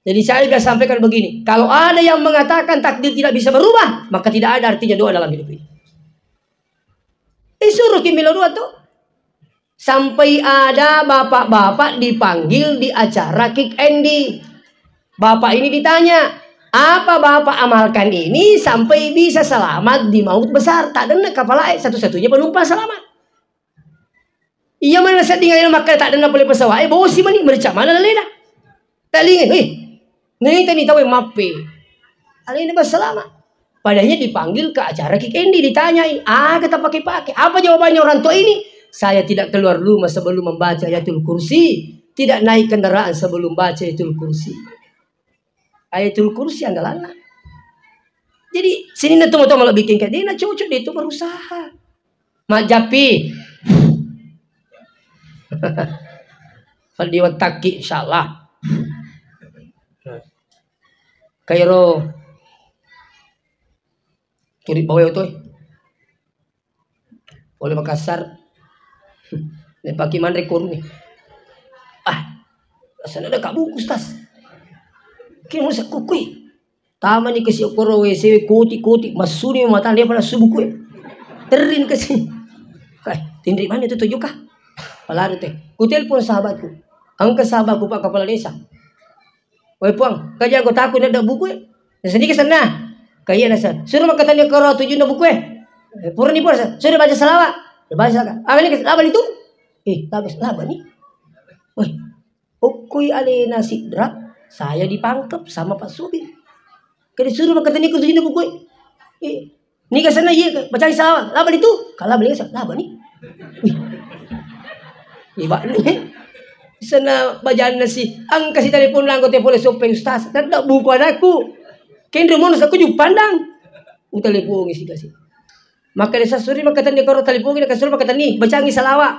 A: Jadi saya sudah sampaikan begini, kalau ada yang mengatakan takdir tidak bisa berubah, maka tidak ada artinya doa dalam hidup ini. Disuruh kimilo doa tuh. Sampai ada bapak-bapak dipanggil di acara Kick Andy. Bapak ini ditanya, apa bapak amalkan ini sampai bisa selamat di maut besar? Tak ada kapal satu-satunya penumpang selamat. Iya mana saya tinggalin makan tak ada boleh pesawat. Bawa si mani mericak mana leda? Tak lingin. Nih tadi tahu mape. Kali ini selamat. Padahal dipanggil ke acara Kick Andy ditanyain. Kita pakai. Apa jawabannya orang tua ini? Saya tidak keluar rumah sebelum membaca Ayatul Kursi. Tidak naik kendaraan sebelum baca Ayatul Kursi. Ayatul Kursi andalanna. Jadi sini na tumo-tumo malah bikin kayak dia na cocok dia itu berusaha. Majapi. Kalau diwataki insyaallah. Kairo turi bawa itu. Boleh Makassar. Ne paki man rekor ni. Sana ada kabukus tas. Kini mo sa kukuy. Tama ni kasi okoro WC kuti masuni mata dia pada subuh kue. Terin kasi. Kay, tindri mana itu tujuh kah? Palaro teh. Ku telepon sahabatku. Ang sahabatku Pak Kepala Desa. Woi puang, kaja aku takut ada buku. Sini ke sana. Kaya nasa. Suruh makatan dia karo tujuh na buku. Purni pur. Suruh baca salawat. Baca kan. Ini ke laban itu? Tabis laban ni. Woi. Okuy alena sidrak. Saya ditangkap sama Pak Subir. Kali suruh makatan ni kutuju buku. Ni ke sana ye baca salawat. Laban itu? Kalau beli laban ni. Iba ni. Sana bacaan nasi. Ang kasih telepon lang ko telepon supaya ustaz. Tak buku anakku. Kendro mo aku juga pandang. Telepon isi kasih. Maka desa suri makatan ni karo telepon ni kasur makatan ni baca ngi salawat.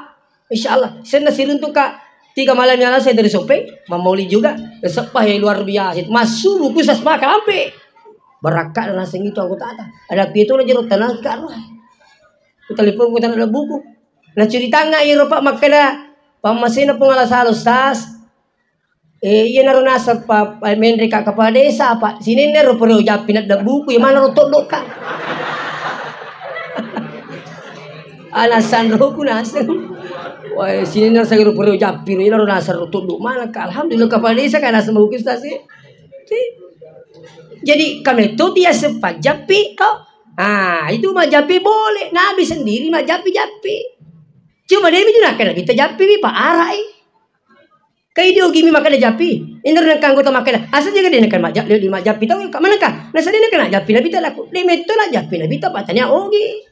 A: Insyaallah. Sana sirun tu ka 3 malam yang lalu saya dari Sope, Mamauli juga, sepah yang luar biasa. Masuk buku sasma kampe, berakat dan itu aku tak ada. Ada pitu lah jeruk tanah ke arwah. Aku telepon aku tanah ada buku. Nah cerita nga iro pak makana pamasina pengalas halus tas. Iya naroon nasa pa menre ka kepada desa pak. Sini nero perlu japin ada buku yang mana rotok lo kak. Alasan roku nasa. Wah sini nero saya perlu japin ini naroon nasa rotok lo mana kak. Alhamdulillah kepada desa kan nasa buku stasi. Jadi kami itu dia sempat japi kau. Ah itu mah japi boleh. Nabi sendiri mah japi. Cuma dia itu nak kena kita japi pak arai. Kaya dia gimi makan japi. Indra nak kanggo to makan. Asal dia nak makan majap dia japi tahu kat mana kah? Nasa dia nak kena japi nabi tak laku. Dia meto nak japi nabi tak patanya ogi.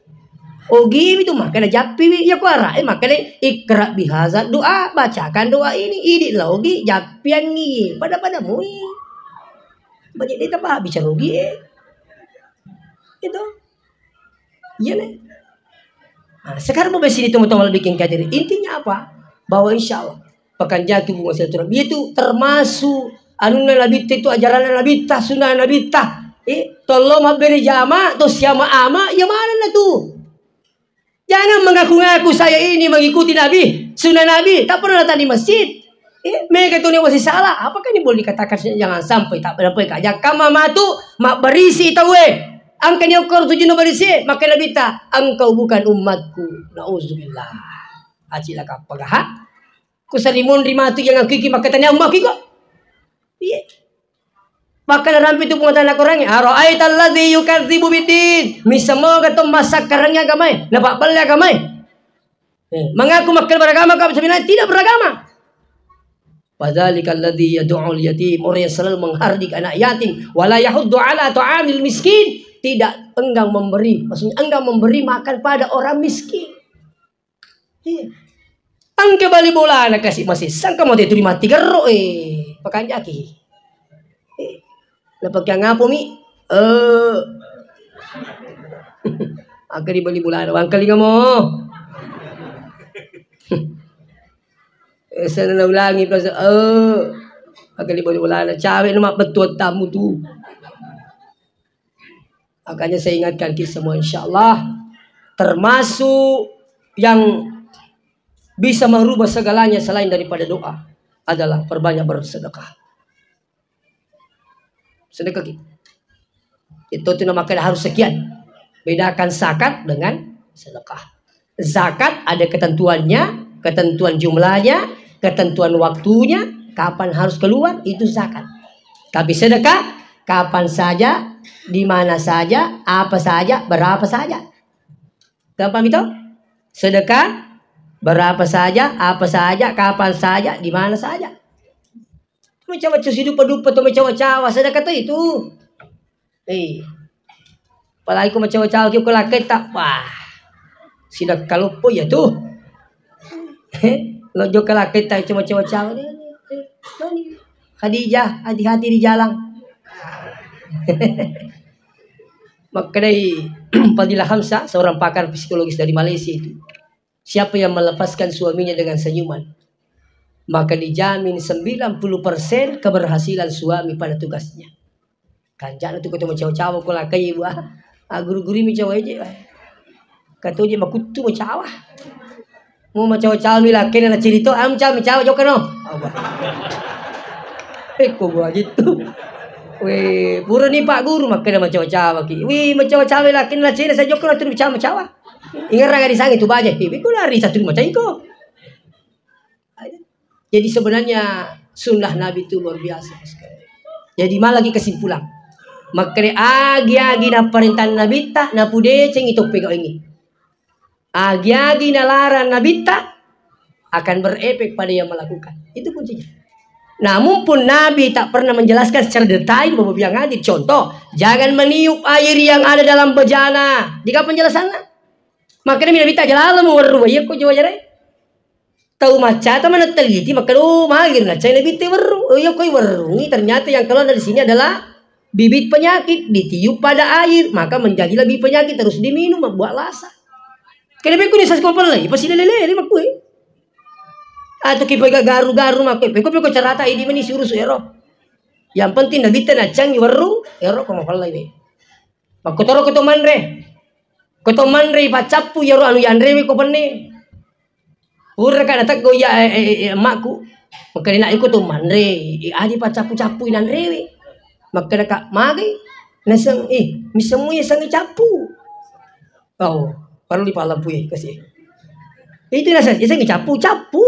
A: Ogi itu makan japi ya ku arai makan ikra bihaza doa bacakan doa ini idit lah ogi japi yang ni pada mui. Banyak dia tak bicara ogi Itu. Iya nih. Nah, sekarang mau besini teman-teman bikin kader. Intinya apa? Bahwa insya Allah pekan jaki bunga silaturahmi itu termasuk anu nabi itu ajaran nabi tah sunnah nabi tah. Tolong beri jama atau siapa ama ya mana tuh? Jangan mengaku-ngaku saya ini mengikuti nabi sunnah nabi tak pernah datang di masjid. Mereka itu masih salah. Apakah ini boleh dikatakan jangan sampai tak sampai kajak kama matu mak berisi tahu Angka ni ukor tujuh nombor isi maka nabi ta engkau bukan umatku nauzubillah acilah kapagah ku sarimun rimatu yang kiki maka tanya umat kiko iya maka rampi tu pengetahuan aku orangnya araita alladzi yukadzibu bidin misamo gato masak karangnya gamai napak balik gamai mengaku makal beragama kau sebenarnya tidak beragama wadzalika alladzi yad'ul yatim orang yang selalu menghardik anak yatim wala yahuddu ala ta'amil miskin tidak enggan memberi, maksudnya enggan memberi makan pada orang miskin. Angke bali bola anak kasih masih sangka mau dia terima 3 ro pakai jaki. Lepas yang ngapo mi? Angke di bali bola bang kali ngamo. Sana na ulangi plus angke di bali bola cawe nama betul tamu tu. Makanya saya ingatkan kita semua insyaAllah termasuk yang bisa merubah segalanya selain daripada doa adalah perbanyak bersedekah. Sedekah kita. Itu namakan harus sekian. Bedakan zakat dengan sedekah. Zakat ada ketentuannya, ketentuan jumlahnya, ketentuan waktunya, kapan harus keluar itu zakat. Tapi sedekah kapan saja, di mana saja, apa saja, berapa saja. Gampang itu? Sedekah berapa saja, apa saja, kapan saja, di mana saja. Macam hidup dupa tu macam sedekah tu itu. Apalagi aku macam aku lakai tak wah. Sidak kalau po ya tu. Lo jo lakai tak cuma cawa ni. Khadijah, hati-hati di jalan. Makanya Fadilah Hamzah seorang pakar psikologis dari Malaysia itu siapa yang melepaskan suaminya dengan senyuman maka dijamin 90% keberhasilan suami pada tugasnya. Kanjana tu ketemu cawa-cawa ko lakai ibu guru-guru mi cawa aja kata je makutu mo cawa mo cawa-cawa mi lakai na cerita am cawa jo kano ko buat gitu. Weh, pura ni Pak Guru makan macam cawa ki. Wih, macam cawa laki na cina saja kau nak tu macam cawa. Ingat raga di sang itu baje. Ibu lari satu macam iko. Jadi sebenarnya sunnah Nabi itu luar biasa sekali. Jadi malah lagi kesimpulan. Makre agi na perintah Nabi tak na pude ceng itu pegau ini. Agi na larang Nabi tak akan berefek pada yang melakukan. Itu kuncinya. Namun pun Nabi tak pernah menjelaskan secara detail bahwa yang hadir. Contoh, jangan meniup air yang ada dalam bejana. Jika penjelasannya, makanya Nabi tak jalan mewaru. Ya kau jawab jare. Tahu macam mana teliti maka magir na cai Nabi tewaru. Ya kau waru. Ini ternyata yang keluar dari sini adalah bibit penyakit ditiup pada air maka menjadi lebih penyakit terus diminum membuat lasa. Kenapa kau ni saya kompon lagi? Pasti lele ni makui. Atau kita garu-garu makai, peko cerita ini meni suruh ero. Yang penting Nabi tanah canggih waru, ero kamu halai be. Makotoro koto manre pacappu ero anu yandre ko penne. Ura ka datang ko ya emakku. Maka nak ikut tu manre. Aji pa capu-capu inan rewe. Maka ka magi nasang misamu ya sang capu. Oh, perlu dipalam puye kasih. Itu nasa isang capu-capu.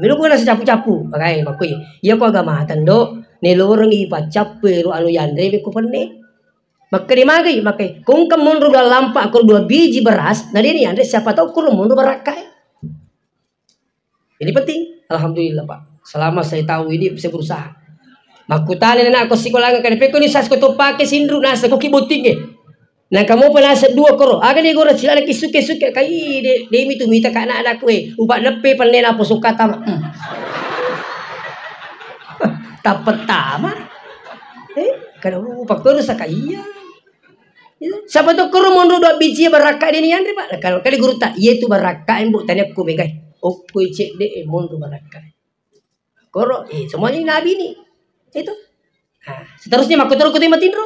A: Milo ko nasa capu-capu. Bagay makoy. Iya ko agama tando. Nilorong ipacap pero anu yan rewe ko perne. Maka dimagi makai. Kung kamunro dua lampa aku 2 biji beras. Nah ini Andre siapa tahu kurang mundur berakai. Ini penting. Alhamdulillah Pak. Selama saya tahu ini saya berusaha. Makutani na ako sikolangan kan peko ni sas ko to pake sindru nasa ko kibuting na kamu pa nasa 2 koro. Aga ni gora sila kisuke-suke kai de mi tumita ka na anak we. Uba nepe pan na po sukata. Tapat tama. Kada upak pero sa kaya. Sabado koro mondo 2 biji baraka ni Andre Pak. Kalau kali guru tak ye tu baraka embu tanya ko begai. Okoi cek de mondo baraka. Koro semuanya nabi nih. Itu. Nah, seterusnya makutur kuti matindro.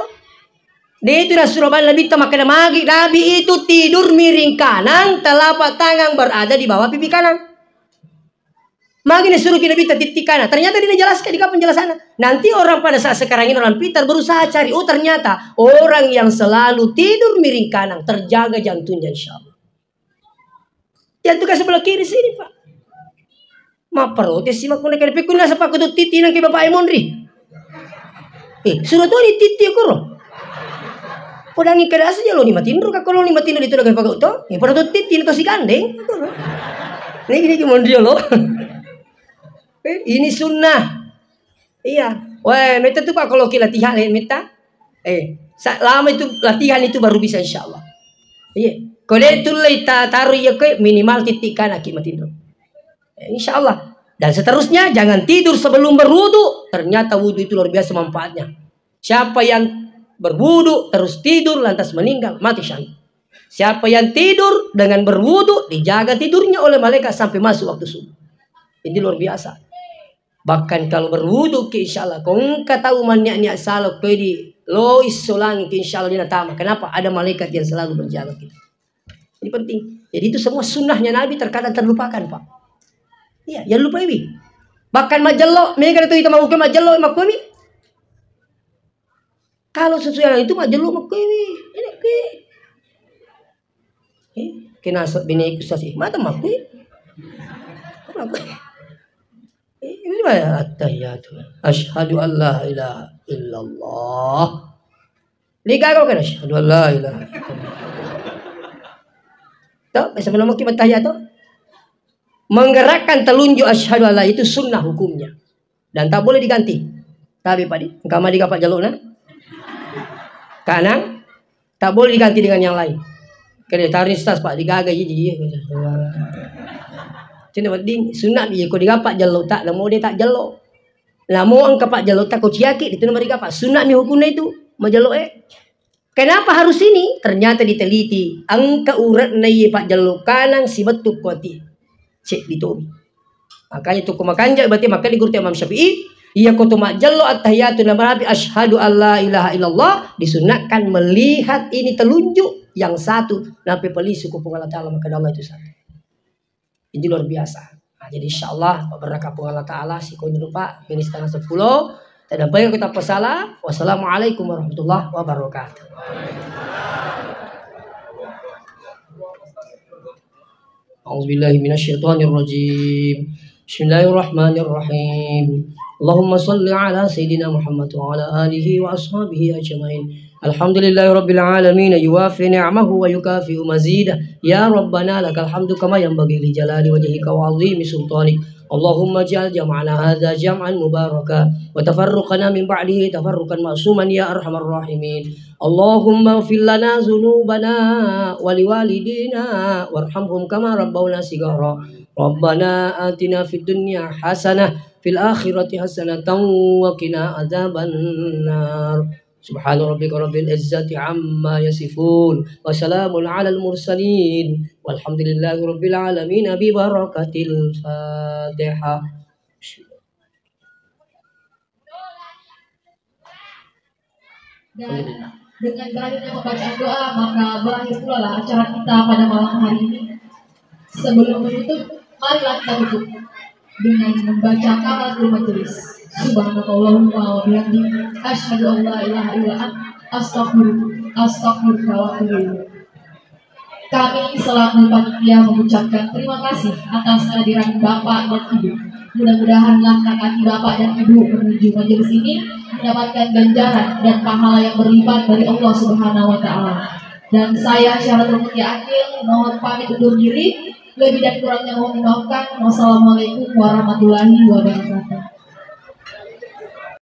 A: Dia itu Rasulullah Nabi makan magi. Nabi itu tidur miring kanan, telapak tangan berada di bawah pipi kanan. Magi disuruh Nabi titik kanan. Ternyata dia jelaskan di kapan penjelasannya. Nanti orang pada saat sekarang ini orang pintar berusaha cari. Oh ternyata orang yang selalu tidur miring kanan terjaga jantungnya insya Allah. Jantung ke sebelah kiri sini Pak. Ma protes sih makuna kali pekuna sa pakutut titi nang kay babae mondri. Sudah tuh di titi ko ro. Podang ikada saja lo ni matindro ka ko lo ni matindro dito nagay pagauto. Pada tuh titi to si gandeng. Ini gini mondri lo. Ini sunnah. Iya. Wah, meta tuh Pak kalau kita latihan meta. Lama itu latihan itu baru bisa insyaallah. Iya. Kalau itu kita taruh ya ke minimal titik kan aki matindro. Insya Allah. Dan seterusnya jangan tidur sebelum berwudu. Ternyata wudu itu luar biasa manfaatnya. Siapa yang berwudu terus tidur lantas meninggal mati syahid. Siapa yang tidur dengan berwudu dijaga tidurnya oleh malaikat sampai masuk waktu subuh. Ini luar biasa. Bahkan kalau berwudu ke insya Allah. Kau tahu maniak-niak salah kau di lois solangi ke insya Allah dinatama. Kenapa? Ada malaikat yang selalu berjaga kita. Ini penting. Jadi itu semua sunnahnya Nabi terkadang terlupakan Pak. Iya, jangan lupa ini. Bahkan majallo, mereka itu mau ke majallo makumi. Kalau sesuai itu majallo makumi. Ini ke. Kena bini ikut sasi. Mata makumi. Ini mana at-tahiyatu. Asyhadu an la ilaha illallah. Liga kau kan asyhadu an la ilaha illallah. Tahu, sebelum kita tahiyat tu. Menggerakkan telunjuk asyhadu alla itu sunnah hukumnya. Dan tak boleh diganti. Tapi Pak, engkau madi kapak jalurna. Kanan tak boleh diganti dengan yang lain. Kena tarik stas Pak digagai jadi. Cina penting sunat dia kau digapak jalur tak lamo dia tak jalur. Lamo ang kapak jalur tak kau ciaki itu nama digapak. Sunat ni hukumnya itu majalur Kenapa harus ini? Ternyata diteliti. Angka urat nai Pak jalur kanan si betul kuati. Cek ditomi. Makanya tu kumakanja berarti maka digurti Imam Syafi'i. Ia kutuma jallo at-tahiyatu nabi asyhadu alla ilaha illallah disunatkan melihat ini telunjuk yang satu nabi peli suku Allah Taala maka Allah itu satu. Ini luar biasa. Nah, jadi insyaallah berkah Allah Taala si kau lupa ini setengah 10 dan apa yang kita pesalah. Wassalamualaikum warahmatullahi wabarakatuh. A'udzubillahi minasyaitonirrajim. Bismillahirrahmanirrahim. Allahumma salli ala sayyidina Muhammad wa ala alihi wa ashabihi ajmain. Alhamdulillahirabbil alamin yuwafi ni'amahu wa yukafi'u mazidah. Ya Rabbana lakal hamdu kama yanbaghi li jalali wajhika wa 'azimi sultanik. Allahumma ij'al jam'ana hadza jam'an mubaraka wa tafarruqana min ba'dihi tafarruqan ma'suman ya arhamar rahimin. Allahumma ighfir lana dzunubana wa liwalidina warhamhum kama rabbawna shighara. Rabbana atina fid dunya hasanah fil akhirati hasanatan wa qina adzabannar. Subhana rabbika rabbil izzati amma yasifun wa salamun alal mursalin walhamdulillahi rabbil alamin bi barakatil Fatihah.
B: Dan dengan berakhirnya pembacaan doa maka berakhir pula acara kita pada malam hari ini. Sebelum menutup Marilah kita tutup dengan membaca kafaratul majelis. Subhanakallahumma wa bihamdika asyhadu an la ilaha illa anta astaghfiruka wa atubu ilaik. Kami selaku panitia mengucapkan terima kasih atas kehadiran Bapak dan Ibu. Mudah-mudahan langkah kaki Bapak dan Ibu menuju majelis ini mendapatkan ganjaran dan pahala yang berlipat dari Allah Subhanahu wa taala. Dan saya Syaratul Mutia Akil mohon pamit undur diri. Lebih dan kurangnya mohon dimaafkan. Wassalamualaikum warahmatullahi wabarakatuh.